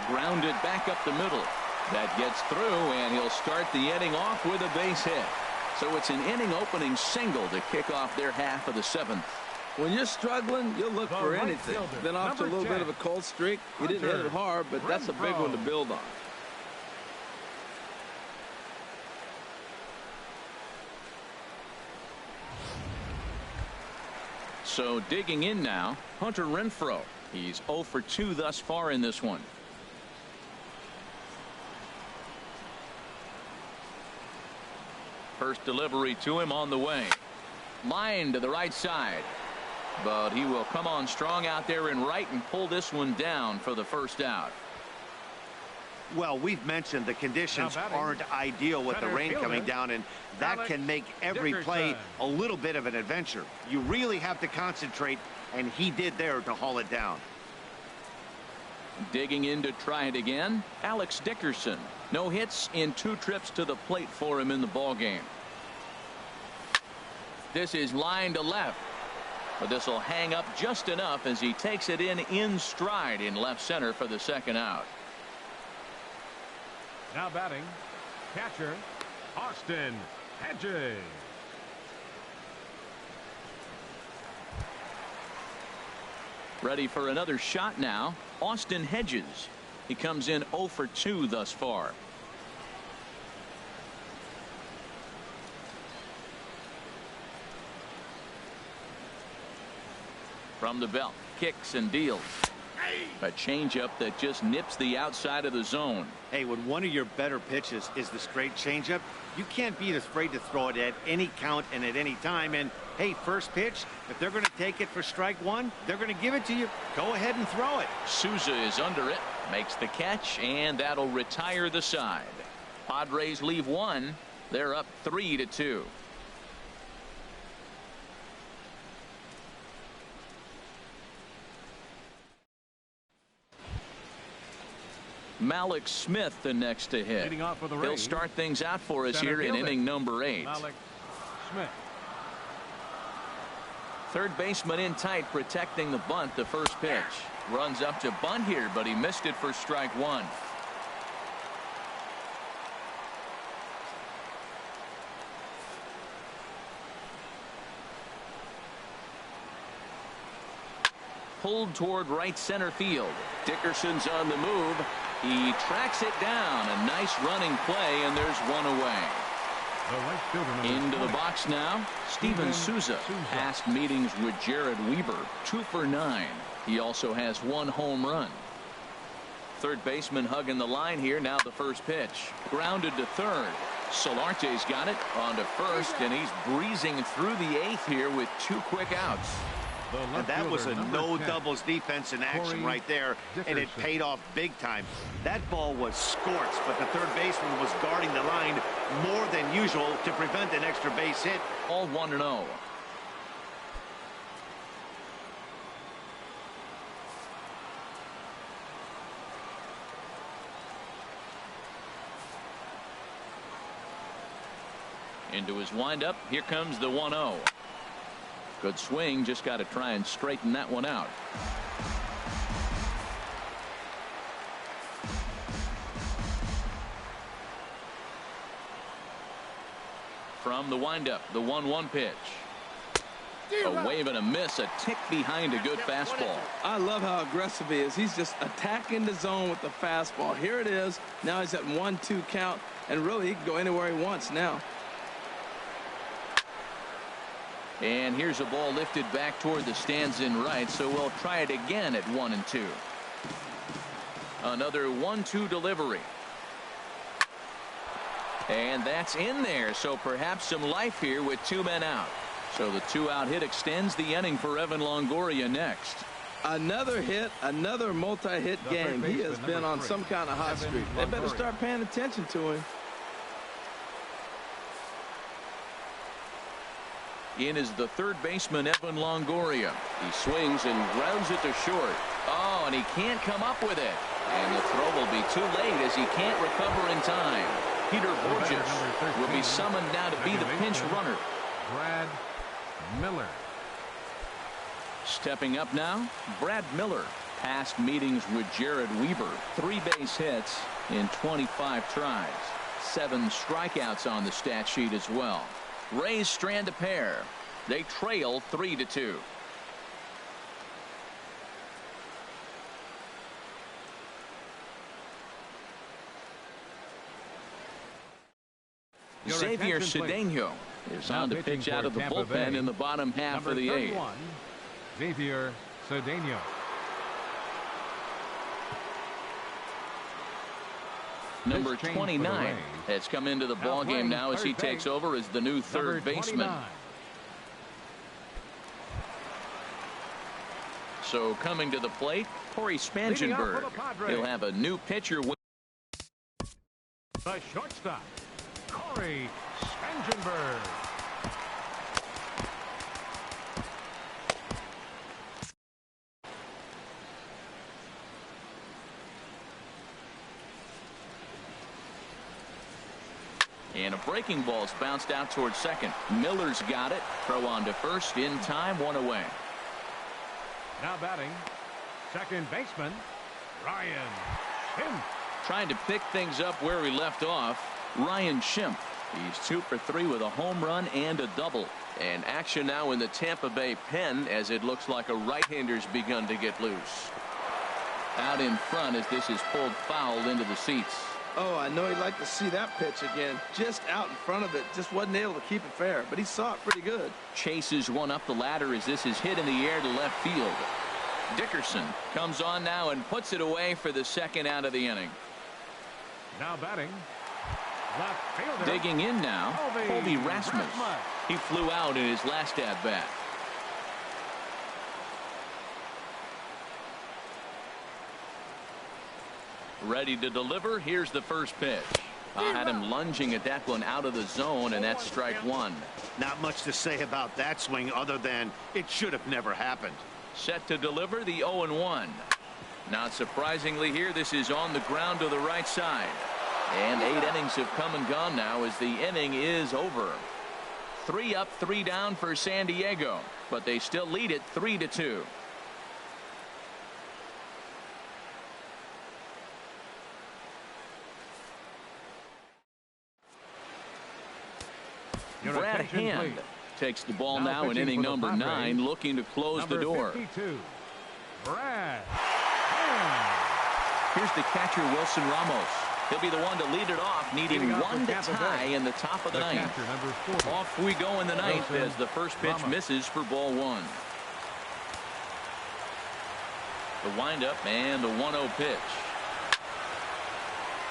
Grounded back up the middle. That gets through, and he'll start the inning off with a base hit. So it's an inning opening single to kick off their half of the 7th. When you're struggling, you'll look for anything. Been off to a little bit of a cold streak. He didn't hit it hard, but that's a big one to build on. So digging in now, Hunter Renfroe. He's 0 for 2 thus far in this one. First delivery to him on the way. Line to the right side. But he will come on strong out there in right and pull this one down for the first out. Well, we've mentioned the conditions aren't ideal with the rain coming down, and that can make every play a little bit of an adventure. You really have to concentrate, and he did there to haul it down. Digging in to try it again, Alex Dickerson. No hits in 2 trips to the plate for him in the ballgame. This is line to left. But this will hang up just enough as he takes it in stride in left center for the 2nd out. Now batting, catcher, Austin Hedges. Ready for another shot now, Austin Hedges. He comes in 0 for 2 thus far. From the belt, kicks and deals. A changeup that just nips the outside of the zone. Hey, when one of your better pitches is the straight changeup, you can't be afraid to throw it at any count and at any time. And hey, first pitch, if they're going to take it for strike 1, they're going to give it to you. Go ahead and throw it. Souza is under it, makes the catch, and that'll retire the side. Padres leave 1. They're up 3-2. Malik Smith the next to hit. He'll start things out for us here in inning number 8. Malik Smith. Third baseman in tight, protecting the bunt. The first pitch runs up to bunt here, but he missed it for strike 1. Pulled toward right center field. Dickerson's on the move. He tracks it down. A nice running play, and there's 1 away. Into the box now, Steven Souza. Past meetings with Jared Weber, 2 for 9. He also has 1 home run. Third baseman hugging the line here. Now the first pitch. Grounded to third. Solarte's got it on to first, and he's breezing through the 8th here with 2 quick outs. And that was a no doubles defense in action right there, and it paid off big time. That ball was scorched, but the third baseman was guarding the line more than usual to prevent an extra base hit. All 1-0. Into his windup. Here comes the 1-0. Good swing, just got to try and straighten that one out. From the windup, the 1-1 pitch. A wave and a miss, a tick behind a good fastball. I love how aggressive he is. He's just attacking the zone with the fastball. Here it is. Now he's at 1-2 count, and really he can go anywhere he wants now. And here's a ball lifted back toward the stands in right, so we'll try it again at 1-2. Another 1-2 delivery. And that's in there, so perhaps some life here with 2 men out. So the 2-out hit extends the inning for Evan Longoria next. Another hit, another multi-hit game. He has been on some kind of hot streak. They better start paying attention to him. In is the third baseman, Evan Longoria. He swings and grounds it to short. Oh, and he can't come up with it. And the throw will be too late as he can't recover in time. Peter Borges will be summoned now to be the pinch runner. Brad Miller. Stepping up now, Brad Miller. Past meetings with Jared Weber. 3 base hits in 25 tries. 7 strikeouts on the stat sheet as well. Rays strand a pair. They trail 3-2. Xavier Cedeno is on to pitch out of the bullpen in the bottom half of the 8th. Xavier Cedeno. Number 29 has come into the ball game now as he takes over as the new third baseman. So coming to the plate, Corey Spangenberg. He'll have a new pitcher. The shortstop, Corey Spangenberg. And a breaking ball's bounced out towards second. Miller's got it. Throw on to first in time, one away. Now batting, second baseman, Ryan Schimpf. Trying to pick things up where we left off, Ryan Schimpf. He's 2 for 3 with a home run and a double. And action now in the Tampa Bay pen as it looks like a right-hander's begun to get loose. Out in front as this is pulled foul into the seats. Oh, I know he'd like to see that pitch again. Just out in front of it. Just wasn't able to keep it fair, but he saw it pretty good. Chases one up the ladder as this is hit in the air to left field. Dickerson comes on now and puts it away for the second out of the inning. Now batting, left fielder. Digging in now, Colby Rasmus. He flew out in his last at bat. Ready to deliver. Here's the first pitch. I had him lunging at that one out of the zone, and that's strike one. Not much to say about that swing other than it should have never happened. Set to deliver the 0-1. Not surprisingly here, this is on the ground to the right side. And 8 innings have come and gone now as the inning is over. 3 up, 3 down for San Diego, but they still lead it 3-2. Brad Hand takes the ball now in inning number 9, looking to close the door. 52, Brad Hand. Here's the catcher, Wilson Ramos. He'll be the one to lead it off, needing one to tie in the top of the ninth. Off we go in the ninth as the first pitch misses for ball 1. The windup and the 1-0 pitch.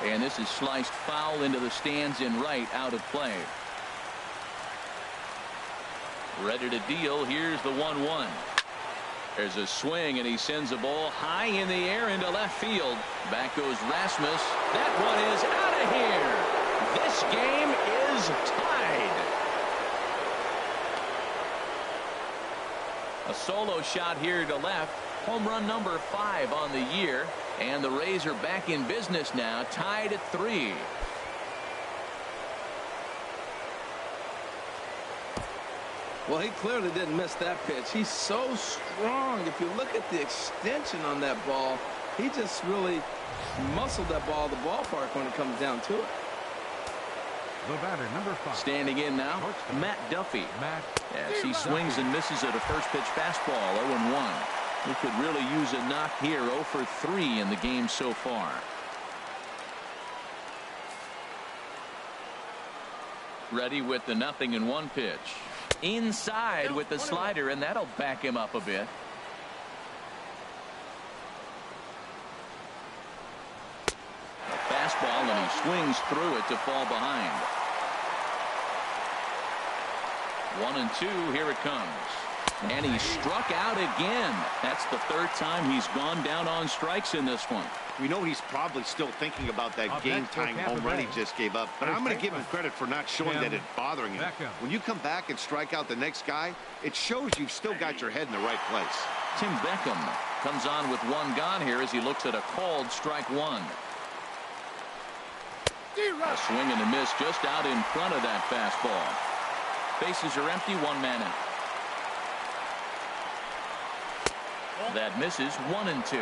And this is sliced foul into the stands in right, out of play. Ready to deal. Here's the 1-1. There's a swing, and he sends a ball high in the air into left field. Back goes Rasmus. That one is out of here. This game is tied. A solo shot here to left. Home run number 5 on the year. And the Rays are back in business now, tied at 3. Well, he clearly didn't miss that pitch. He's so strong. If you look at the extension on that ball, he just really muscled that ball to the ballpark when it comes down to it. The batter, number 5. Standing in now, Matt Duffy. As he swings and misses at a first pitch fastball, 0-1. He could really use a knock here. 0 for 3 in the game so far. Ready with the 0-1 pitch. Inside with the slider, and that'll back him up a bit. A fastball, and he swings through it to fall behind. 1-2, here it comes. And he struck out again. That's the 3rd time he's gone down on strikes in this one. We know he's probably still thinking about that game-tying home run he just gave up, but I'm going to give him credit for not showing that it's bothering him. When you come back and strike out the next guy, it shows you've still got your head in the right place. Tim Beckham comes on with 1 gone here as he looks at a called strike 1. A swing and a miss just out in front of that fastball. Bases are empty, 1 man out. That misses. 1-2.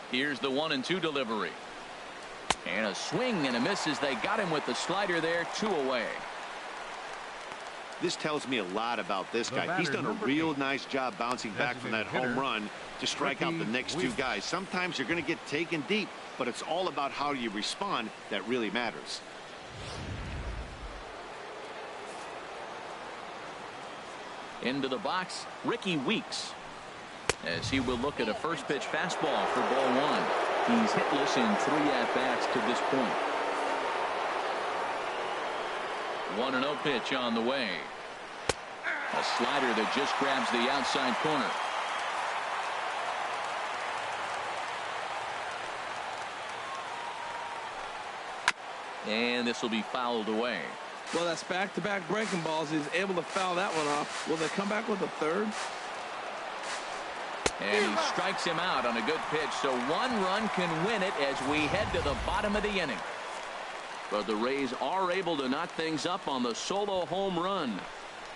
Here's the 1-2 delivery. And a swing and a miss as they got him with the slider there. 2 away. This tells me a lot about this guy. He's done a real nice job bouncing back from that home run to strike out the next 2 guys. Sometimes you're going to get taken deep, but it's all about how you respond that really matters. Into the box, Ricky Weeks. as he will look at a first pitch fastball for ball one. He's hitless in 3 at-bats to this point. 1-0 pitch on the way. A slider that just grabs the outside corner. And this will be fouled away. Well, that's back-to-back breaking balls. He's able to foul that one off. Will they come back with a third? And he strikes him out on a good pitch, so 1 run can win it as we head to the bottom of the inning. But the Rays are able to knock things up on the solo home run.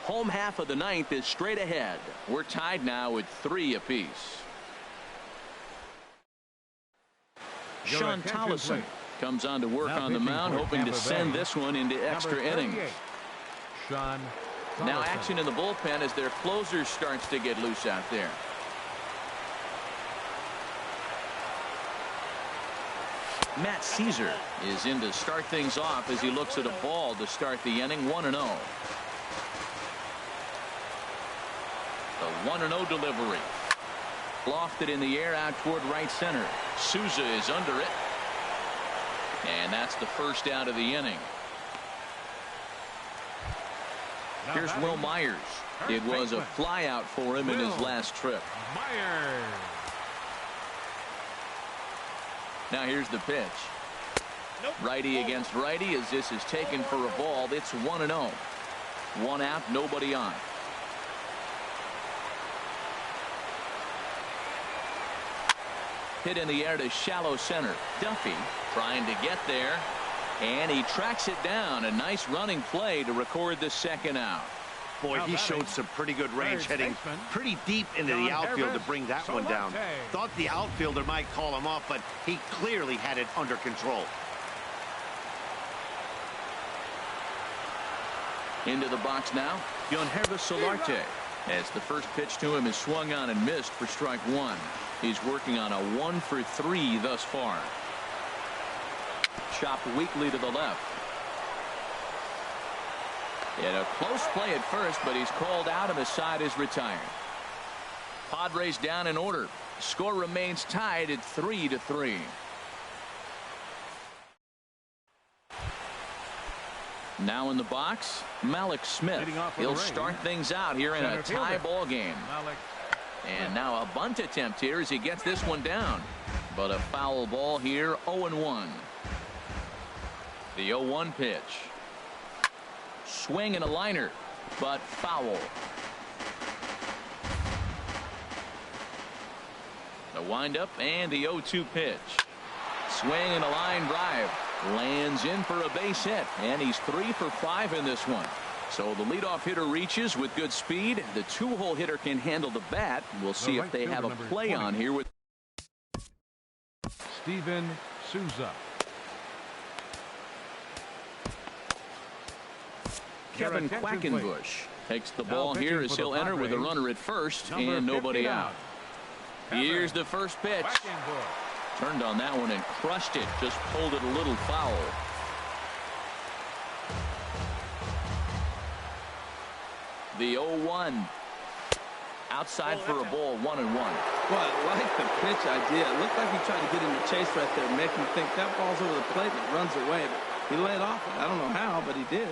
Home half of the 9th is straight ahead. We're tied now with 3 apiece. Sean Tollison comes on to work on the mound, hoping to send this one into extra innings. Now action in the bullpen as their closer starts to get loose out there. Matt Caesar is in to start things off as he looks at a ball to start the inning. 1-0. The 1-0 delivery. Lofted in the air out toward right center. Souza is under it. And that's the first out of the inning. Here's Will Myers. It was a fly out for him in his last trip. Myers. Now here's the pitch. Righty against righty as this is taken for a ball. It's 1-0. 1 out, nobody on. Hit in the air to shallow center. Duffy trying to get there, and he tracks it down. A nice running play to record the second out. Boy, he showed some pretty good range, heading pretty deep into the outfield to bring that one down. Thought the outfielder might call him off, but he clearly had it under control. Into the box now, Yonhervis Solarte, as the first pitch to him is swung on and missed for strike 1. He's working on a 1 for 3 thus far. Chopped weakly to the left. And a close play at first, but he's called out and the side is retired. Padres down in order. Score remains tied at 3-3. Now in the box, Malik Smith. He'll start things out here in a tie ball game. And now a bunt attempt here as he gets this one down. But a foul ball here, 0-1. The 0-1 pitch. Swing and a liner, but foul. The windup and the 0-2 pitch. Swing and a line drive. Lands in for a base hit, and he's 3 for 5 in this one. So the leadoff hitter reaches with good speed. The 2-hole hitter can handle the bat. We'll see if they have a play on here with Steven Souza. Kevin Quackenbush takes the ball here as he'll enter with a runner at first and nobody out. Here's the first pitch. Turned on that one and crushed it. Just pulled it a little foul. The 0-1. Outside for a ball, 1-1. Well, I like the pitch idea. It looked like he tried to get in the chase right there, make him think that ball's over the plate and it runs away. But he laid off it. I don't know how, but he did.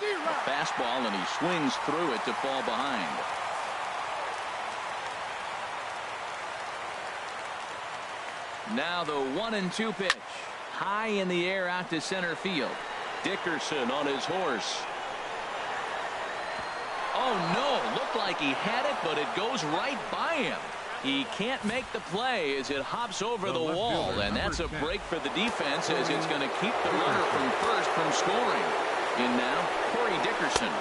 A fastball, and he swings through it to fall behind. Now the 1-2 pitch. High in the air out to center field. Dickerson on his horse. Oh no, looked like he had it, but it goes right by him. He can't make the play as it hops over the wall, and that's a break for the defense as it's going to keep the runner from first from scoring. In now, Corey Dickerson.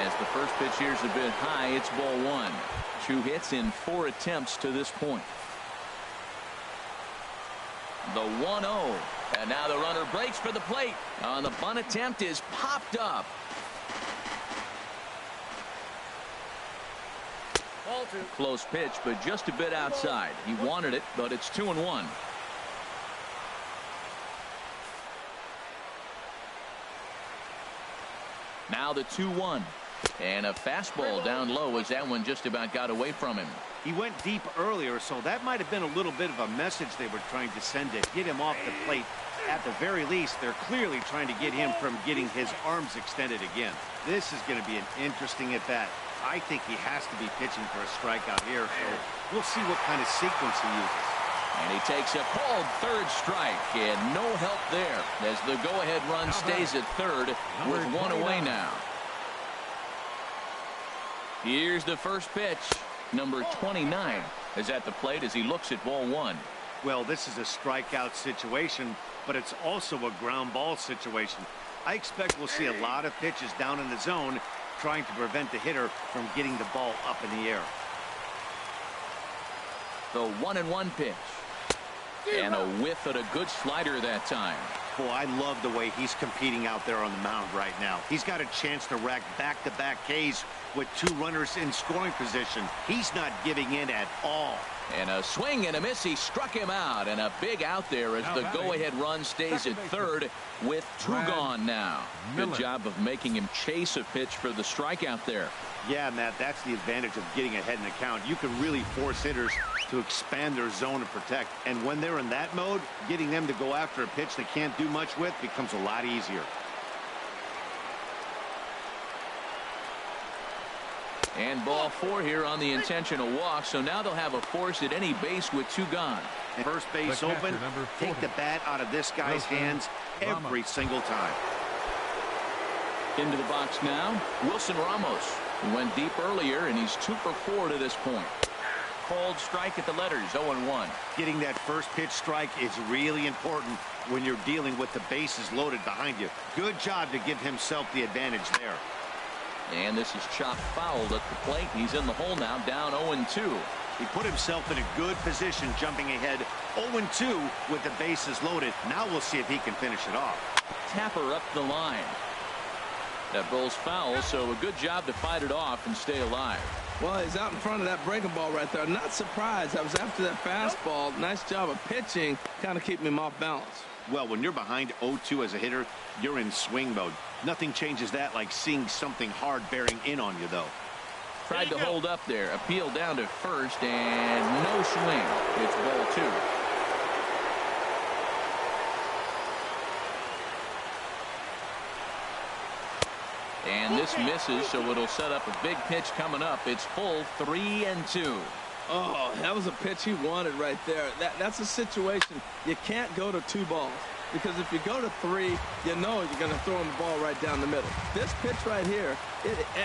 As the first pitch here's a bit high, it's ball 1. 2 hits in 4 attempts to this point. The 1-0. And now the runner breaks for the plate. On the bunt attempt is popped up. Close pitch, but just a bit outside. He wanted it, but it's 2-1. Now the 2-1. And a fastball down low as that one just about got away from him. He went deep earlier, so that might have been a little bit of a message they were trying to send to get him off the plate. At the very least, they're clearly trying to get him from getting his arms extended again. This is going to be an interesting at-bat. I think he has to be pitching for a strikeout here, so we'll see what kind of sequence he uses. And he takes a called third strike, and no help there as the go-ahead run stays at third with one away now. Here's the first pitch. Number 29 is at the plate as he looks at ball one. Well, this is a strikeout situation, but it's also a ground ball situation. I expect we'll see a lot of pitches down in the zone trying to prevent the hitter from getting the ball up in the air. The 1-1 pitch. And a whiff at a good slider that time. Boy, I love the way he's competing out there on the mound right now. He's got a chance to rack back-to-back Ks with two runners in scoring position. He's not giving in at all. And a swing and a miss. He struck him out, and a big out there as the go-ahead run stays at third with two gone now. Good job of making him chase a pitch for the strikeout there. Yeah, Matt, that's the advantage of getting ahead in the count. You can really force hitters to expand their zone and protect. And when they're in that mode, getting them to go after a pitch they can't do much with becomes a lot easier. And ball four here on the intentional walk, so now they'll have a force at any base with two gone. First base open, take the bat out of this guy's hands every single time. Into the box now, Wilson Ramos. He went deep earlier, and he's 2 for 4 to this point. Called strike at the letters, 0-1. Getting that first pitch strike is really important when you're dealing with the bases loaded behind you. Good job to give himself the advantage there. And this is chopped fouled at the plate. He's in the hole now, down 0-2. He put himself in a good position jumping ahead 0-2 with the bases loaded. Now we'll see if he can finish it off. Tapper up the line. That rolls foul, so a good job to fight it off and stay alive. Well, he's out in front of that breaking ball right there. Not surprised. That was after that fastball. Nice job of pitching, kind of keeping him off balance. Well, when you're behind 0-2 as a hitter, you're in swing mode. Nothing changes that like seeing something hard bearing in on you, though. Tried to hold up there. Appeal down to first, and no swing. It's ball two. And this misses, so it'll set up a big pitch coming up. It's full 3-2. Oh, that was a pitch he wanted right there. That's a situation you can't go to 2 balls. Because if you go to 3, you know you're going to throw him the ball right down the middle. This pitch right here,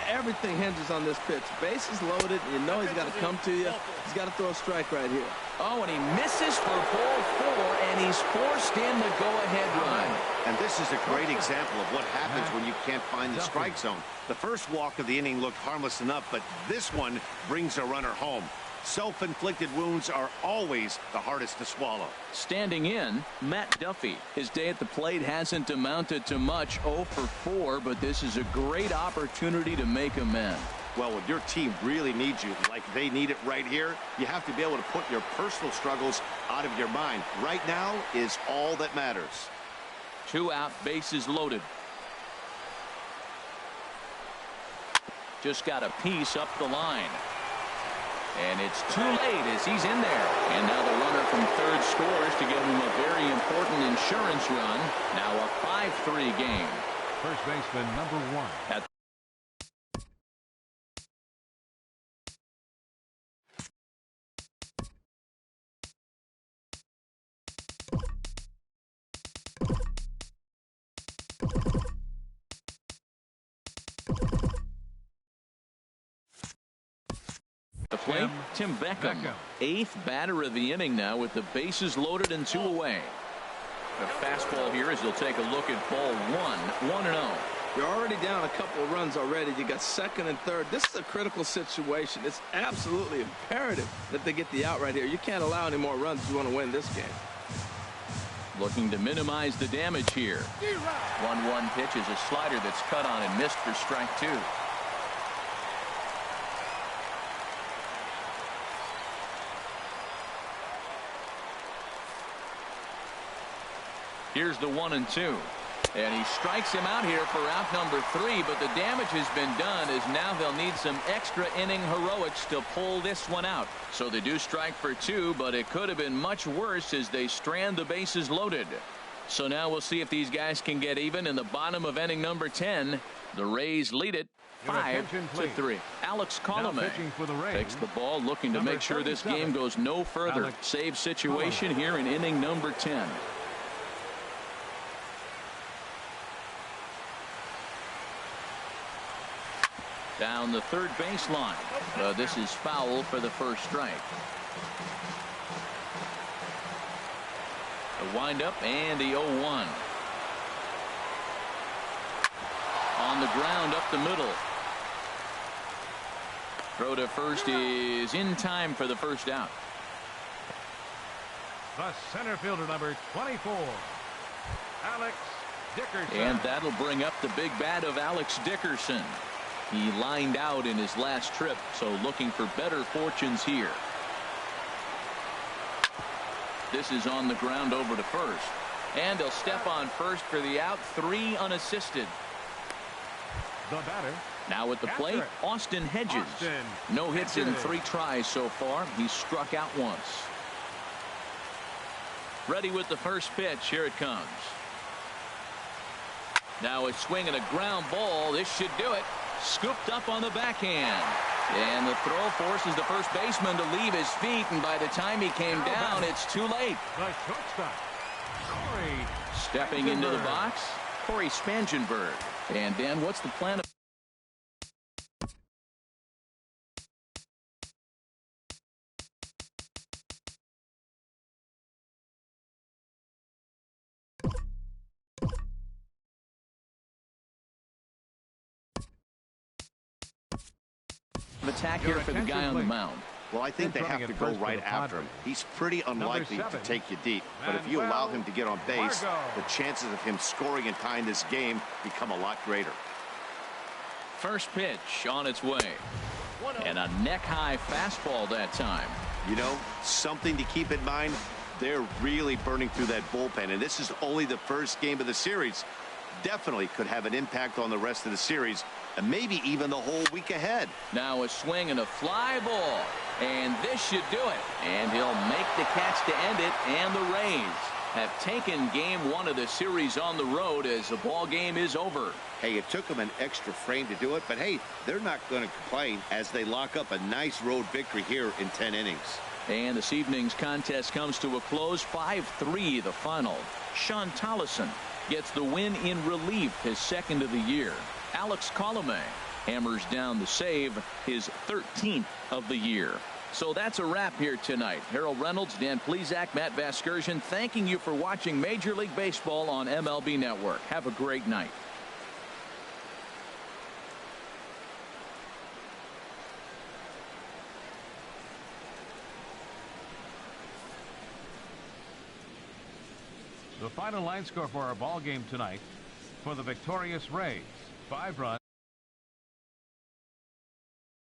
everything hinges on this pitch. Bases loaded, you know he's got to come to you. He's got to throw a strike right here. Oh, and he misses for ball 4, and he's forced in the go-ahead run. And this is a great example of what happens when you can't find the strike zone. The first walk of the inning looked harmless enough, but this one brings a runner home. Self-inflicted wounds are always the hardest to swallow. Standing in, Matt Duffy. His day at the plate hasn't amounted to much, 0 for 4, but this is a great opportunity to make amends. Well, when your team really needs you, like they need it right here, you have to be able to put your personal struggles out of your mind. Right now is all that matters. 2 out, bases loaded. Just got a piece up the line. And it's too late as he's in there. And now the runner from third scores to give him a very important insurance run. Now a 5-3 game. First baseman number 1. The plate, Tim Beckham, 8th batter of the inning now with the bases loaded and 2 away. The fastball here as he'll take a look at ball 1, 1-0. You're already down a couple of runs already. You got second and third. This is a critical situation. It's absolutely imperative that they get the out right here. You can't allow any more runs if you want to win this game. Looking to minimize the damage here. 1-1 pitch is a slider that's cut on and missed for strike 2. Here's the 1-2. And he strikes him out here for out number 3, but the damage has been done as now they'll need some extra inning heroics to pull this one out. So they do strike for 2, but it could have been much worse as they strand the bases loaded. So now we'll see if these guys can get even in the bottom of inning number 10. The Rays lead it 5-3. Alex Colomé takes the ball, looking to make sure this game goes no further. Save situation here in inning number 10. Down the third baseline. This is foul for the first strike. The windup and the 0-1. On the ground up the middle. Throw to first is in time for the first out. The center fielder, number 24, Alex Dickerson. And that'll bring up the big bat of Alex Dickerson. He lined out in his last trip, so looking for better fortunes here. This is on the ground over to first. And he'll step on first for the out. 3 unassisted. The batter. Now at the plate, Austin Hedges. No hits in 3 tries so far. He's struck out once. Ready with the first pitch. Here it comes. Now a swing and a ground ball. This should do it. Scooped up on the backhand. And the throw forces the first baseman to leave his feet, and by the time he came down, it's too late. The shortstop, Corey Stepping into the box, Corey Spangenberg. And Dan, what's the plan of attack here for the guy on the mound? Well, I think they have to go right after him. He's pretty unlikely to take you deep, but if you allow him to get on base, the chances of him scoring and tying this game become a lot greater. First pitch on its way. And a neck-high fastball that time. You know, something to keep in mind, they're really burning through that bullpen, and this is only the first game of the series. Definitely could have an impact on the rest of the series, and maybe even the whole week ahead. Now a swing and a fly ball, and this should do it. And he'll make the catch to end it, and the Rays have taken game 1 of the series on the road as the ball game is over. Hey, it took them an extra frame to do it, but hey, they're not going to complain as they lock up a nice road victory here in 10 innings. And this evening's contest comes to a close. 5-3 the final. Sean Tollison gets the win in relief, his 2nd of the year. Alex Colomé hammers down the save, his 13th of the year. So that's a wrap here tonight. Harold Reynolds, Dan Plesac, Matt Vasgersian, thanking you for watching Major League Baseball on MLB Network. Have a great night. The final line score for our ball game tonight: for the victorious Rays, 5 runs.